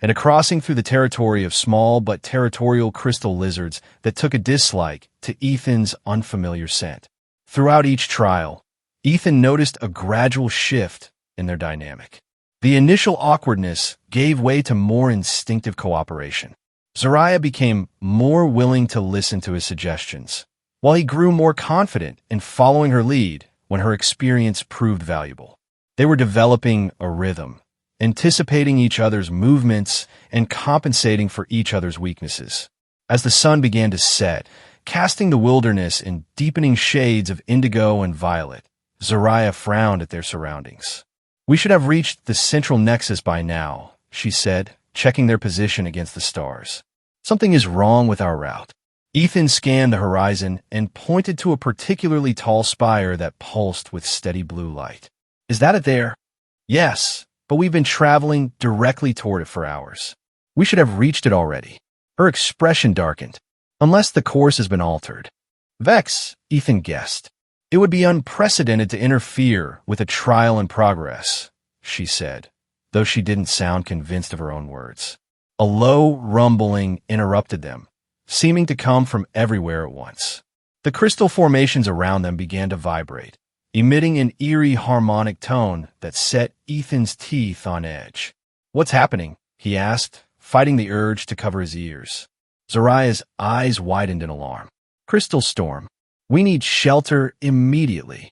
and a crossing through the territory of small but territorial crystal lizards that took a dislike to Ethan's unfamiliar scent. Throughout each trial, Ethan noticed a gradual shift in their dynamic. The initial awkwardness gave way to more instinctive cooperation. Zariah became more willing to listen to his suggestions, while he grew more confident in following her lead when her experience proved valuable. They were developing a rhythm, anticipating each other's movements and compensating for each other's weaknesses. As the sun began to set, casting the wilderness in deepening shades of indigo and violet, Zariah frowned at their surroundings. "We should have reached the central nexus by now," she said, checking their position against the stars. "Something is wrong with our route." Ethan scanned the horizon and pointed to a particularly tall spire that pulsed with steady blue light. "Is that it there?" "Yes, but we've been traveling directly toward it for hours. We should have reached it already." Her expression darkened. "Unless the course has been altered." "Vex," Ethan guessed. "It would be unprecedented to interfere with a trial in progress," she said, though she didn't sound convinced of her own words. A low rumbling interrupted them, seeming to come from everywhere at once. The crystal formations around them began to vibrate, emitting an eerie harmonic tone that set Ethan's teeth on edge. "What's happening?" he asked, fighting the urge to cover his ears. Zariah's eyes widened in alarm. "Crystal storm. We need shelter immediately."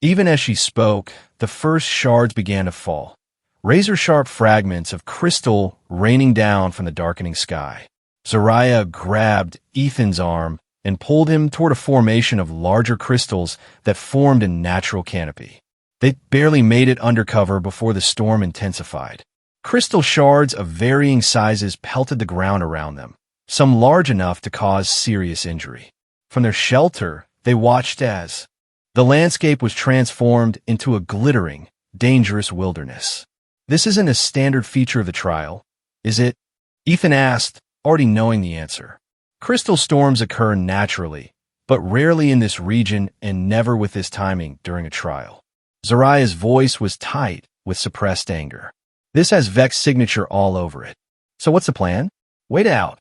Even as she spoke, the first shards began to fall, razor-sharp fragments of crystal raining down from the darkening sky. Zariah grabbed Ethan's arm and pulled him toward a formation of larger crystals that formed a natural canopy. They barely made it under cover before the storm intensified. Crystal shards of varying sizes pelted the ground around them, some large enough to cause serious injury. From their shelter, they watched as the landscape was transformed into a glittering, dangerous wilderness. "This isn't a standard feature of the trial, is it?" Ethan asked, already knowing the answer. "Crystal storms occur naturally, but rarely in this region and never with this timing during a trial." Zariah's voice was tight with suppressed anger. "This has Vex's signature all over it. So what's the plan? Wait out."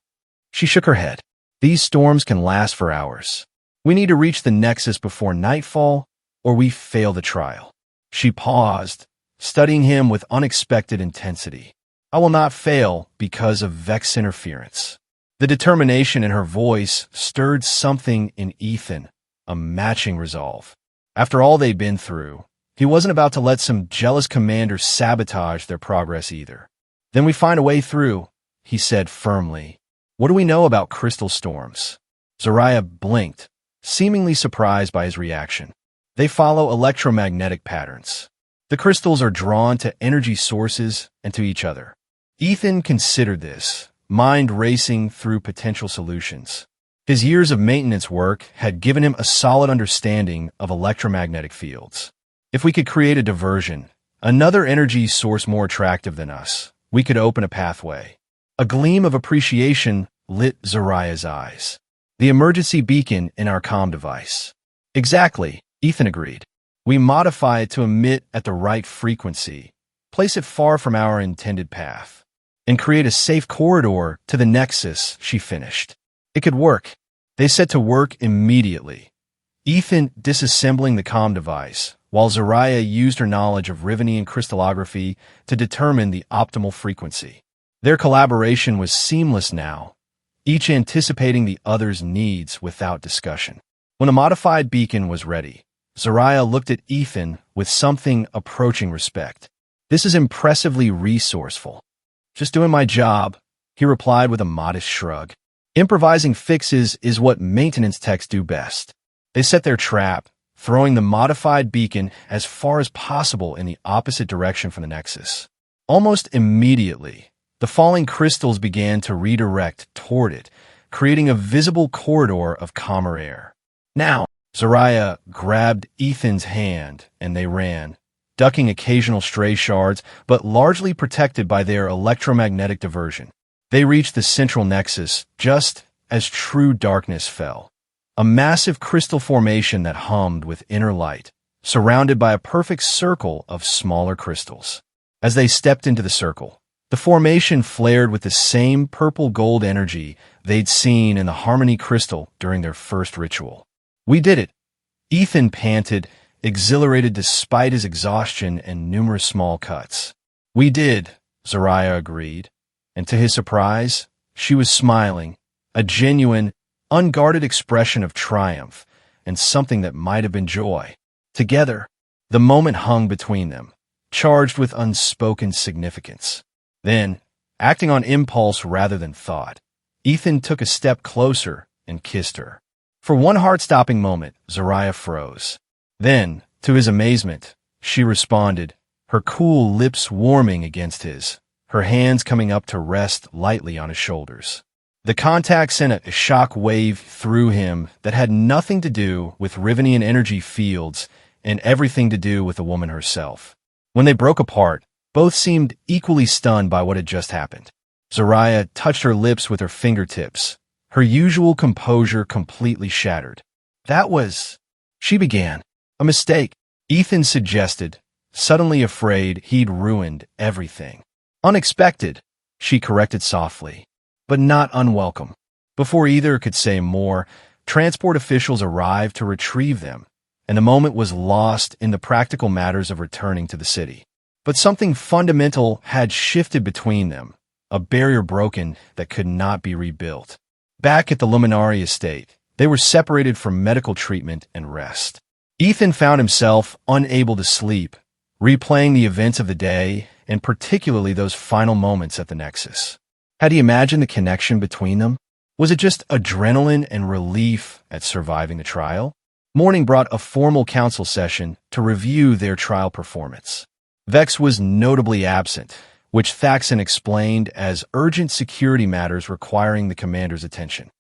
She shook her head. "These storms can last for hours. We need to reach the nexus before nightfall, or we fail the trial." She paused, studying him with unexpected intensity. "I will not fail because of Vex's interference." The determination in her voice stirred something in Ethan, a matching resolve. After all they'd been through, he wasn't about to let some jealous commander sabotage their progress either. "Then we find a way through," he said firmly. "What do we know about crystal storms?" Zariah blinked, seemingly surprised by his reaction. "They follow electromagnetic patterns. The crystals are drawn to energy sources and to each other. Ethan considered this, mind racing through potential solutions. His years of maintenance work had given him a solid understanding of electromagnetic fields. If we could create a diversion, another energy source more attractive than us, we could open a pathway. A gleam of appreciation lit Zariah's eyes. The emergency beacon in our comm device. Exactly, Ethan agreed. We modify it to emit at the right frequency, place it far from our intended path, and create a safe corridor to the Nexus, she finished. It could work. They set to work immediately. Ethan disassembling the comm device, while Zariah used her knowledge of Rivenian crystallography to determine the optimal frequency. Their collaboration was seamless now, each anticipating the other's needs without discussion. When the modified beacon was ready, Zariah looked at Ethan with something approaching respect. "This is impressively resourceful." "Just doing my job," he replied with a modest shrug. Improvising fixes is what maintenance techs do best. They set their trap, throwing the modified beacon as far as possible in the opposite direction from the Nexus. Almost immediately, the falling crystals began to redirect toward it, creating a visible corridor of calmer air. "Now," Zariah grabbed Ethan's hand, and they ran, ducking occasional stray shards, but largely protected by their electromagnetic diversion. They reached the central Nexus just as true darkness fell. A massive crystal formation that hummed with inner light, surrounded by a perfect circle of smaller crystals. As they stepped into the circle, the formation flared with the same purple-gold energy they'd seen in the Harmony crystal during their first ritual. "We did it," Ethan panted, exhilarated despite his exhaustion and numerous small cuts. "We did," Zariah agreed, and to his surprise, she was smiling, a genuine, unguarded expression of triumph and something that might have been joy. Together, the moment hung between them, charged with unspoken significance. Then, acting on impulse rather than thought, Ethan took a step closer and kissed her. For one heart-stopping moment, Zariah froze. Then, to his amazement, she responded, her cool lips warming against his, her hands coming up to rest lightly on his shoulders. The contact sent a shock wave through him that had nothing to do with Rivenian energy fields and everything to do with the woman herself. When they broke apart, both seemed equally stunned by what had just happened. Zariah touched her lips with her fingertips, her usual composure completely shattered. "That was," she began. "A mistake," Ethan suggested, suddenly afraid he'd ruined everything. "Unexpected," she corrected softly, but not unwelcome. Before either could say more, transport officials arrived to retrieve them, and the moment was lost in the practical matters of returning to the city. But something fundamental had shifted between them, a barrier broken that could not be rebuilt. Back at the Luminari estate, they were separated from medical treatment and rest. Ethan found himself unable to sleep, replaying the events of the day, and particularly those final moments at the Nexus. Had he imagined the connection between them? Was it just adrenaline and relief at surviving the trial? Morning brought a formal council session to review their trial performance. Vex was notably absent, which Thaxton explained as urgent security matters requiring the commander's attention.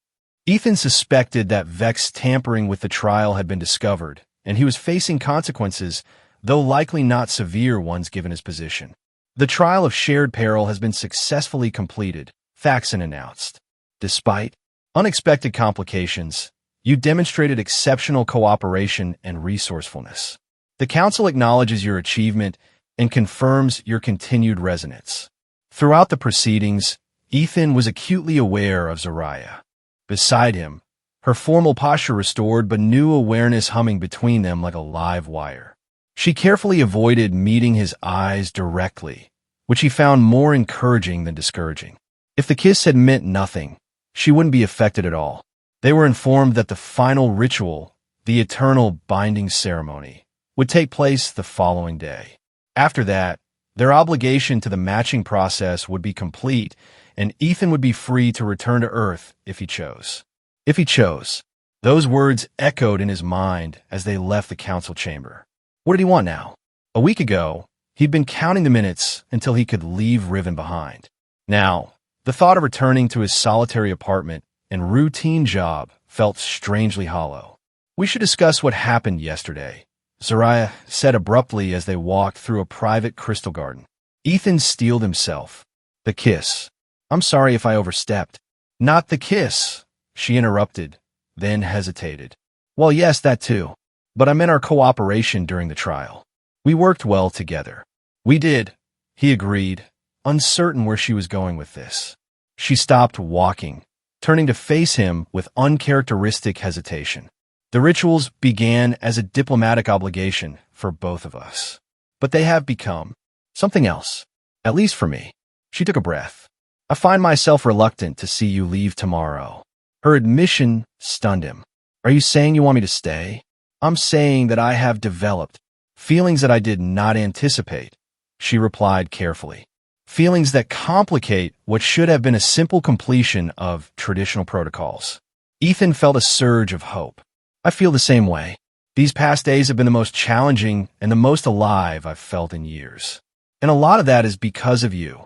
Ethan suspected that Vex tampering with the trial had been discovered, and he was facing consequences, though likely not severe ones given his position. "The trial of shared peril has been successfully completed," Thaxton announced. "Despite unexpected complications, you demonstrated exceptional cooperation and resourcefulness. The Council acknowledges your achievement and confirms your continued resonance." Throughout the proceedings, Ethan was acutely aware of Zariah. Beside him, her formal posture restored but new awareness humming between them like a live wire. She carefully avoided meeting his eyes directly, which he found more encouraging than discouraging. If the kiss had meant nothing, she wouldn't be affected at all. They were informed that the final ritual, the eternal binding ceremony, would take place the following day. After that, their obligation to the matching process would be complete, and Ethan would be free to return to Earth if he chose. If he chose. Those words echoed in his mind as they left the council chamber. What did he want now? A week ago, he'd been counting the minutes until he could leave Riven behind. Now, the thought of returning to his solitary apartment and routine job felt strangely hollow. "We should discuss what happened yesterday," Zariah said abruptly as they walked through a private crystal garden. Ethan steeled himself. "The kiss. I'm sorry if I overstepped." "Not the kiss," she interrupted, then hesitated. "Well, yes, that too. But I meant our cooperation during the trial. We worked well together." "We did," he agreed, uncertain where she was going with this. She stopped walking, turning to face him with uncharacteristic hesitation. "The rituals began as a diplomatic obligation for both of us. But they have become something else, at least for me." She took a breath. "I find myself reluctant to see you leave tomorrow." Her admission stunned him. "Are you saying you want me to stay?" "I'm saying that I have developed feelings that I did not anticipate," she replied carefully. "Feelings that complicate what should have been a simple completion of traditional protocols." Ethan felt a surge of hope. "I feel the same way. These past days have been the most challenging and the most alive I've felt in years. And a lot of that is because of you.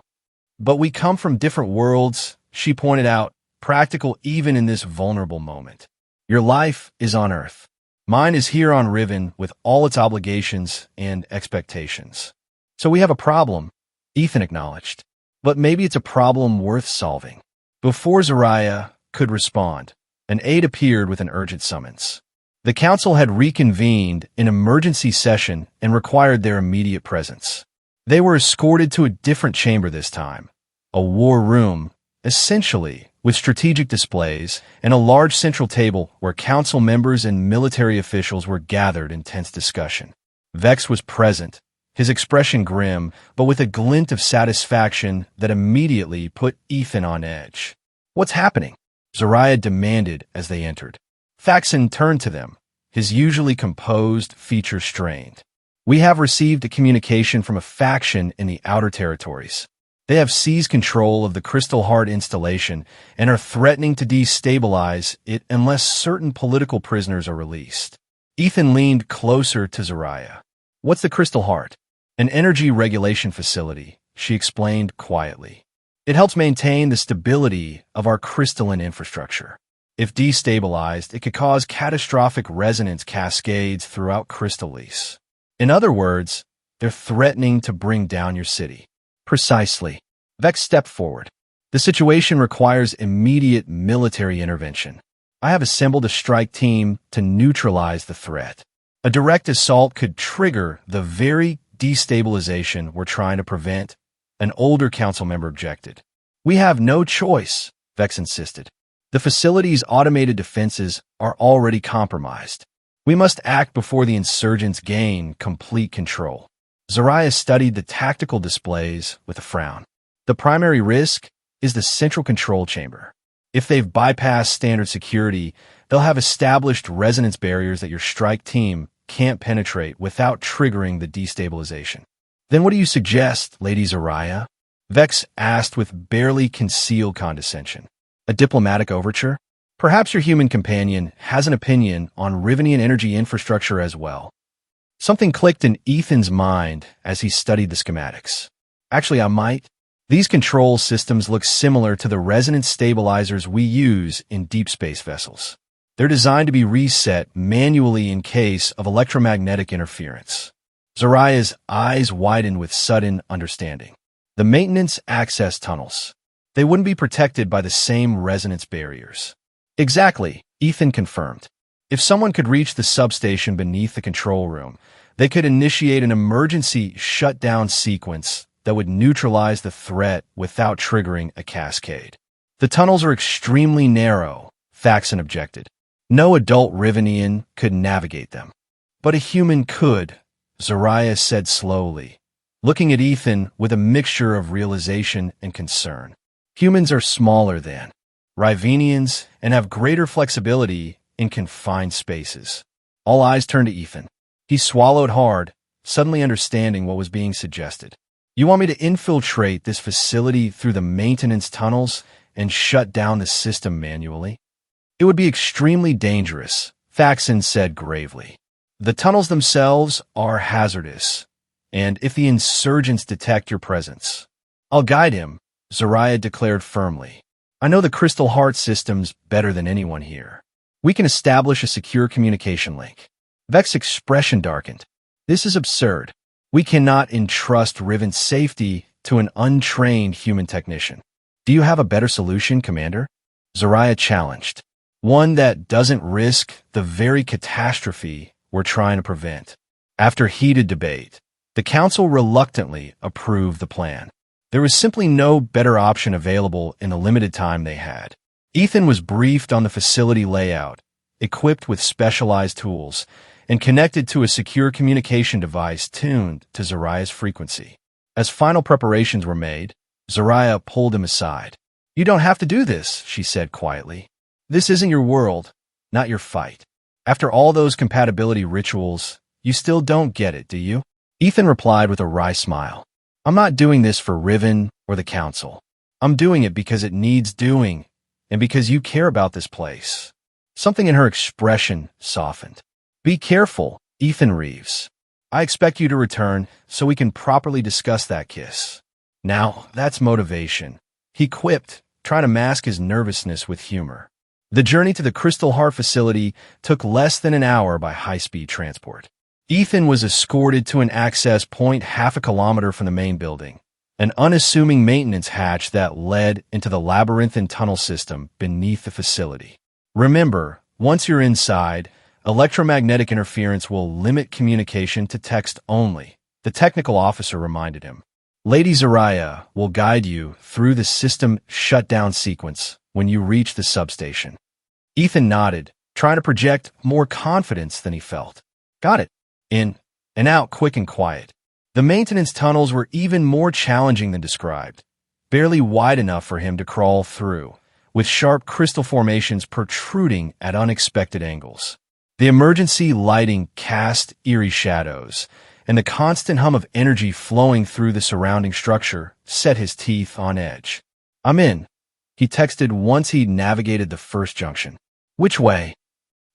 But we come from different worlds," she pointed out, practical even in this vulnerable moment. "Your life is on Earth. Mine is here on Riven with all its obligations and expectations. So we have a problem," Ethan acknowledged. "But maybe it's a problem worth solving." Before Zariah could respond, an aide appeared with an urgent summons. The council had reconvened in emergency session and required their immediate presence. They were escorted to a different chamber this time, a war room, essentially, with strategic displays and a large central table where council members and military officials were gathered in tense discussion. Vex was present, his expression grim, but with a glint of satisfaction that immediately put Ethan on edge. "What's happening?" Zariah demanded as they entered. Faxon turned to them, his usually composed features strained. "We have received a communication from a faction in the Outer Territories. They have seized control of the Crystal Heart installation and are threatening to destabilize it unless certain political prisoners are released." Ethan leaned closer to Zariah. "What's the Crystal Heart?" "An energy regulation facility," she explained quietly. "It helps maintain the stability of our crystalline infrastructure. If destabilized, it could cause catastrophic resonance cascades throughout Crystallis. In other words, they're threatening to bring down your city." "Precisely." Vex stepped forward. "The situation requires immediate military intervention. I have assembled a strike team to neutralize the threat. A direct assault could trigger the very destabilization we're trying to prevent," an older council member objected. "We have no choice," Vex insisted. "The facility's automated defenses are already compromised. We must act before the insurgents gain complete control." Zariah studied the tactical displays with a frown. "The primary risk is the central control chamber. If they've bypassed standard security, they'll have established resonance barriers that your strike team can't penetrate without triggering the destabilization." "Then what do you suggest, Lady Zariah?" Vex asked with barely concealed condescension. "A diplomatic overture? Perhaps your human companion has an opinion on Rivenian energy infrastructure as well." Something clicked in Ethan's mind as he studied the schematics. "Actually, I might. These control systems look similar to the resonance stabilizers we use in deep space vessels. They're designed to be reset manually in case of electromagnetic interference." Zariah's eyes widened with sudden understanding. "The maintenance access tunnels. They wouldn't be protected by the same resonance barriers." "Exactly," Ethan confirmed. "If someone could reach the substation beneath the control room, they could initiate an emergency shutdown sequence that would neutralize the threat without triggering a cascade." "The tunnels are extremely narrow," Faxon objected. "No adult Rivenian could navigate them." "But a human could," Zariah said slowly, looking at Ethan with a mixture of realization and concern. "Humans are smaller than Rivenians and have greater flexibility in confined spaces." All eyes turned to Ethan. He swallowed hard, suddenly understanding what was being suggested. "You want me to infiltrate this facility through the maintenance tunnels and shut down the system manually?" "It would be extremely dangerous," Faxon said gravely. "The tunnels themselves are hazardous. and if the insurgents detect your presence, I'll guide him, Zariah declared firmly. I know the Crystal Heart systems better than anyone here. We can establish a secure communication link. Vex's expression darkened. This is absurd. We cannot entrust Riven's safety to an untrained human technician. Do you have a better solution, Commander? Zariah challenged. One that doesn't risk the very catastrophe we're trying to prevent. After heated debate, the Council reluctantly approved the plan. There was simply no better option available in the limited time they had. Ethan was briefed on the facility layout, equipped with specialized tools, and connected to a secure communication device tuned to Zariah's frequency. As final preparations were made, Zariah pulled him aside. You don't have to do this, she said quietly. This isn't your world, not your fight. After all those compatibility rituals, you still don't get it, do you? Ethan replied with a wry smile. I'm not doing this for Riven or the Council. I'm doing it because it needs doing, and because you care about this place. Something in her expression softened. Be careful, Ethan Reeves. I expect you to return so we can properly discuss that kiss. Now, that's motivation, he quipped, trying to mask his nervousness with humor. The journey to the Crystal Heart facility took less than an hour by high-speed transport. Ethan was escorted to an access point half a kilometer from the main building, an unassuming maintenance hatch that led into the labyrinthine tunnel system beneath the facility. Remember, once you're inside, electromagnetic interference will limit communication to text only, the technical officer reminded him. Lady Zariah will guide you through the system shutdown sequence when you reach the substation. Ethan nodded, trying to project more confidence than he felt. Got it. In and out, quick and quiet. The maintenance tunnels were even more challenging than described, barely wide enough for him to crawl through, with sharp crystal formations protruding at unexpected angles. The emergency lighting cast eerie shadows, and the constant hum of energy flowing through the surrounding structure set his teeth on edge. I'm in, he texted once he'd navigated the first junction. Which way?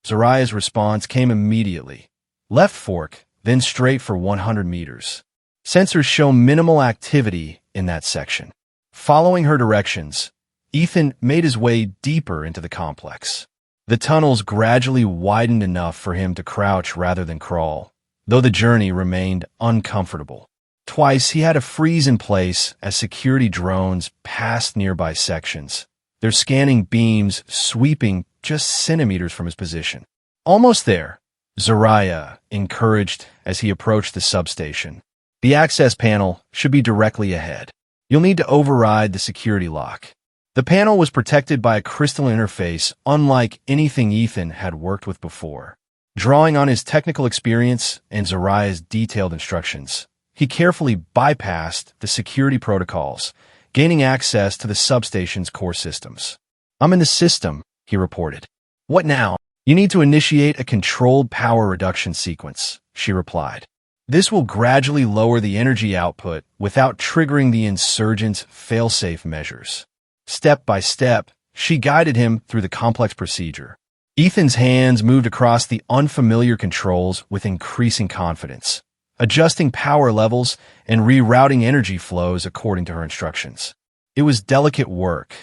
Zariah's response came immediately. Left fork, then straight for 100 meters. Sensors show minimal activity in that section. Following her directions, Ethan made his way deeper into the complex. The tunnels gradually widened enough for him to crouch rather than crawl, though the journey remained uncomfortable. Twice he had to freeze in place as security drones passed nearby sections, their scanning beams sweeping just centimeters from his position. Almost there, Zariah encouraged as he approached the substation. The access panel should be directly ahead. You'll need to override the security lock. The panel was protected by a crystal interface unlike anything Ethan had worked with before. Drawing on his technical experience and Zariah's detailed instructions, he carefully bypassed the security protocols, gaining access to the substation's core systems. I'm in the system, he reported. What now? You need to initiate a controlled power reduction sequence, she replied. This will gradually lower the energy output without triggering the insurgents' fail-safe measures. Step by step, she guided him through the complex procedure. Ethan's hands moved across the unfamiliar controls with increasing confidence, adjusting power levels and rerouting energy flows according to her instructions. It was delicate work.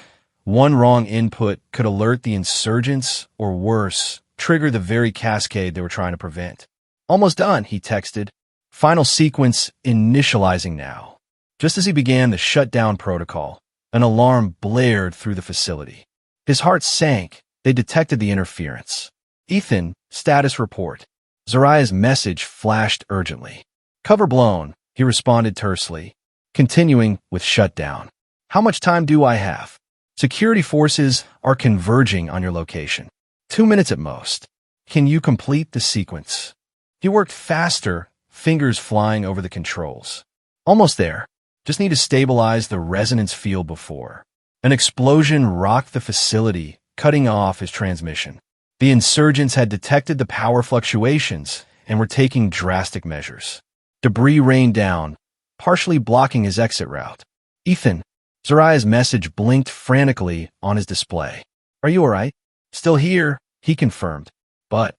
One wrong input could alert the insurgents, or worse, trigger the very cascade they were trying to prevent. Almost done, he texted. Final sequence initializing now. Just as he began the shutdown protocol, an alarm blared through the facility. His heart sank. They detected the interference. Ethan, status report. Zariah's message flashed urgently. Cover blown, he responded tersely, continuing with shutdown. How much time do I have? Security forces are converging on your location. 2 minutes at most. Can you complete the sequence? He worked faster, fingers flying over the controls. Almost there. Just need to stabilize the resonance field before. An explosion rocked the facility, cutting off his transmission. The insurgents had detected the power fluctuations and were taking drastic measures. Debris rained down, partially blocking his exit route. Ethan, Zariah's message blinked frantically on his display. Are you all right? Still here, he confirmed. But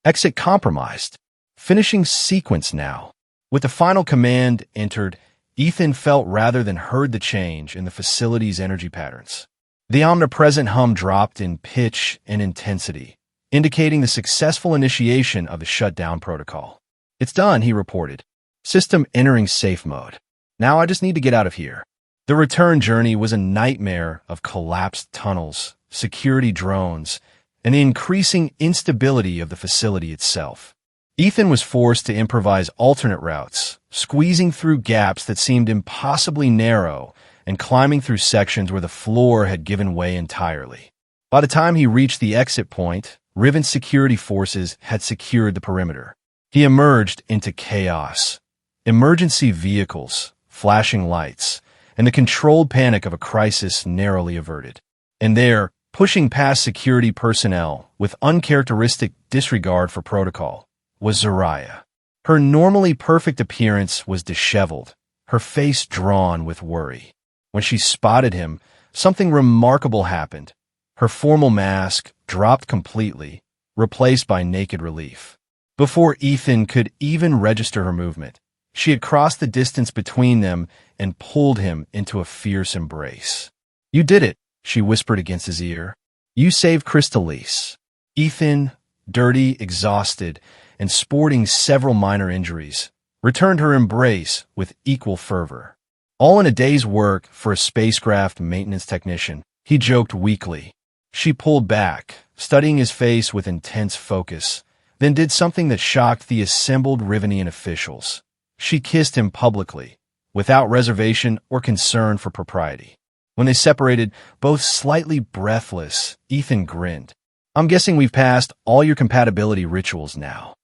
exit compromised. Finishing sequence now. With the final command entered, Ethan felt rather than heard the change in the facility's energy patterns. The omnipresent hum dropped in pitch and intensity, indicating the successful initiation of the shutdown protocol. "It's done," he reported. "System entering safe mode. Now I just need to get out of here." The return journey was a nightmare of collapsed tunnels, security drones, and the increasing instability of the facility itself. Ethan was forced to improvise alternate routes, squeezing through gaps that seemed impossibly narrow and climbing through sections where the floor had given way entirely. By the time he reached the exit point, Riven's security forces had secured the perimeter. He emerged into chaos. Emergency vehicles, flashing lights, and the controlled panic of a crisis narrowly averted. And there, pushing past security personnel with uncharacteristic disregard for protocol, was Zariah. Her normally perfect appearance was disheveled, her face drawn with worry. When she spotted him, something remarkable happened. Her formal mask dropped completely, replaced by naked relief. Before Ethan could even register her movement, she had crossed the distance between them and pulled him into a fierce embrace. "You did it," she whispered against his ear. "You saved Crystalise." Ethan, dirty, exhausted, and sporting several minor injuries, returned her embrace with equal fervor. "All in a day's work for a spacecraft maintenance technician," he joked weakly. She pulled back, studying his face with intense focus, then did something that shocked the assembled Rivenian officials. She kissed him publicly, without reservation or concern for propriety. When they separated, both slightly breathless, Ethan grinned. "I'm guessing we've passed all your compatibility rituals now."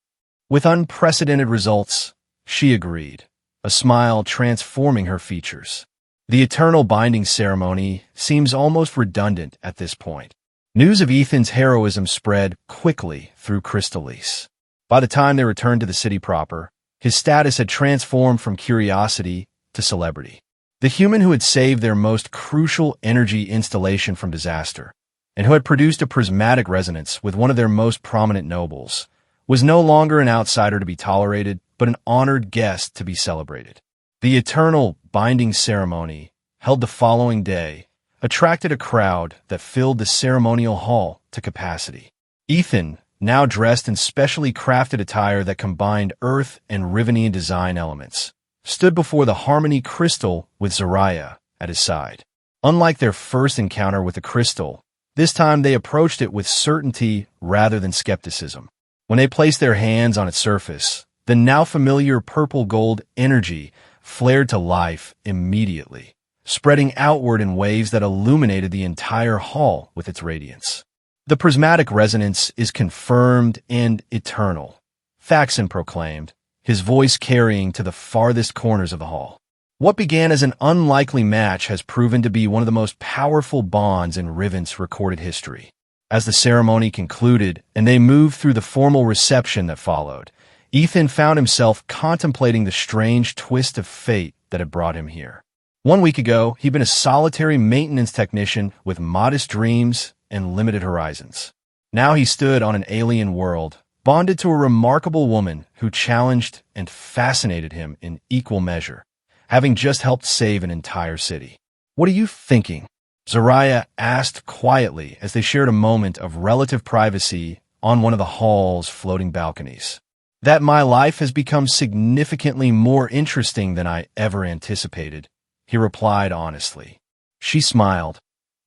With unprecedented results, she agreed, a smile transforming her features. The eternal binding ceremony seems almost redundant at this point. News of Ethan's heroism spread quickly through Crystalise. By the time they returned to the city proper, his status had transformed from curiosity to celebrity. The human who had saved their most crucial energy installation from disaster, and who had produced a prismatic resonance with one of their most prominent nobles, was no longer an outsider to be tolerated, but an honored guest to be celebrated. The eternal binding ceremony, held the following day, attracted a crowd that filled the ceremonial hall to capacity. Ethan, now dressed in specially crafted attire that combined Earth and Rivenian design elements, stood before the Harmony crystal with Zariah at his side. Unlike their first encounter with the crystal, this time they approached it with certainty rather than skepticism. When they placed their hands on its surface, the now familiar purple-gold energy flared to life immediately, spreading outward in waves that illuminated the entire hall with its radiance. "The prismatic resonance is confirmed and eternal," Faxon proclaimed, his voice carrying to the farthest corners of the hall. "What began as an unlikely match has proven to be one of the most powerful bonds in Riven's recorded history." As the ceremony concluded and they moved through the formal reception that followed, Ethan found himself contemplating the strange twist of fate that had brought him here. 1 week ago, he'd been a solitary maintenance technician with modest dreams and limited horizons. Now he stood on an alien world, bonded to a remarkable woman who challenged and fascinated him in equal measure, having just helped save an entire city. "What are you thinking?" Zariah asked quietly as they shared a moment of relative privacy on one of the hall's floating balconies. "That my life has become significantly more interesting than I ever anticipated," he replied honestly. She smiled,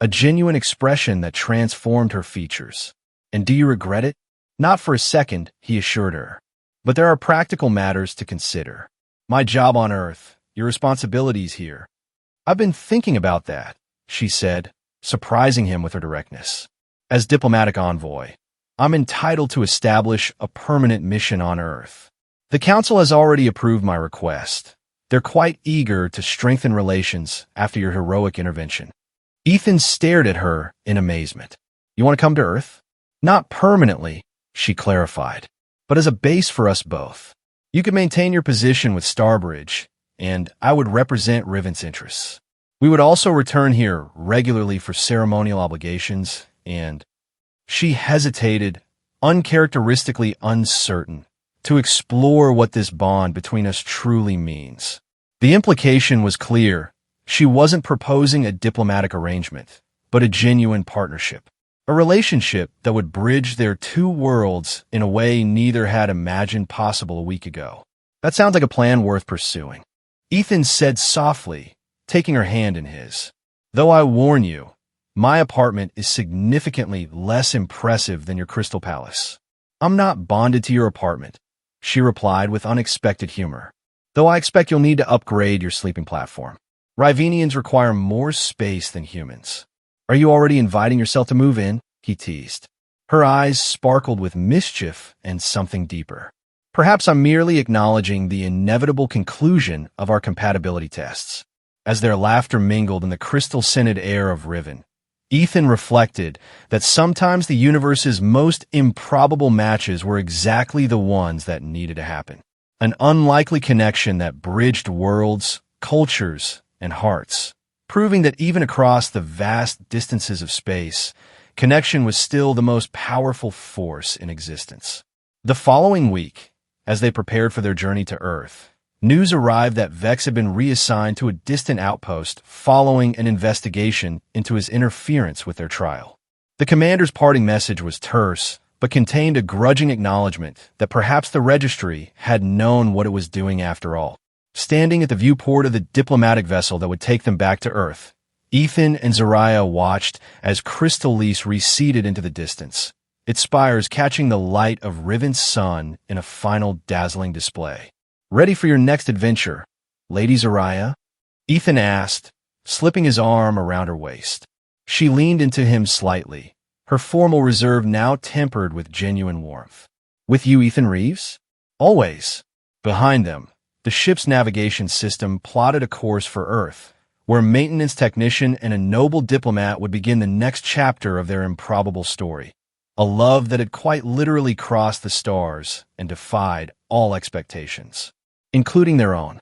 a genuine expression that transformed her features. "And do you regret it?" "Not for a second," he assured her. "But there are practical matters to consider. My job on Earth, your responsibilities here." "I've been thinking about that," she said, surprising him with her directness. "As diplomatic envoy, I'm entitled to establish a permanent mission on Earth. The Council has already approved my request. They're quite eager to strengthen relations after your heroic intervention." Ethan stared at her in amazement. "You want to come to Earth?" "Not permanently," she clarified, "but as a base for us both. You could maintain your position with Starbridge, and I would represent Riven's interests. We would also return here regularly for ceremonial obligations, and..." She hesitated, uncharacteristically uncertain, to explore what this bond between us truly means. The implication was clear. She wasn't proposing a diplomatic arrangement, but a genuine partnership. A relationship that would bridge their two worlds in a way neither had imagined possible a week ago. That sounds like a plan worth pursuing. Ethan said softly, taking her hand in his. Though I warn you, my apartment is significantly less impressive than your Crystal Palace. I'm not bonded to your apartment, she replied with unexpected humor. Though I expect you'll need to upgrade your sleeping platform. Rivenians require more space than humans. Are you already inviting yourself to move in? He teased. Her eyes sparkled with mischief and something deeper. Perhaps I'm merely acknowledging the inevitable conclusion of our compatibility tests. As their laughter mingled in the crystal-scented air of Riven, Ethan reflected that sometimes the universe's most improbable matches were exactly the ones that needed to happen. An unlikely connection that bridged worlds, cultures, and hearts, proving that even across the vast distances of space, connection was still the most powerful force in existence. The following week, as they prepared for their journey to Earth, news arrived that Vex had been reassigned to a distant outpost following an investigation into his interference with their trial. The commander's parting message was terse, but contained a grudging acknowledgement that perhaps the registry had known what it was doing after all. Standing at the viewport of the diplomatic vessel that would take them back to Earth, Ethan and Zariah watched as Crystal Lise receded into the distance, its spires catching the light of Riven's sun in a final dazzling display. Ready for your next adventure, Lady Zariah? Ethan asked, slipping his arm around her waist. She leaned into him slightly, her formal reserve now tempered with genuine warmth. With you, Ethan Reeves? Always. Behind them, the ship's navigation system plotted a course for Earth, where a maintenance technician and a noble diplomat would begin the next chapter of their improbable story. A love that had quite literally crossed the stars and defied all expectations, including their own.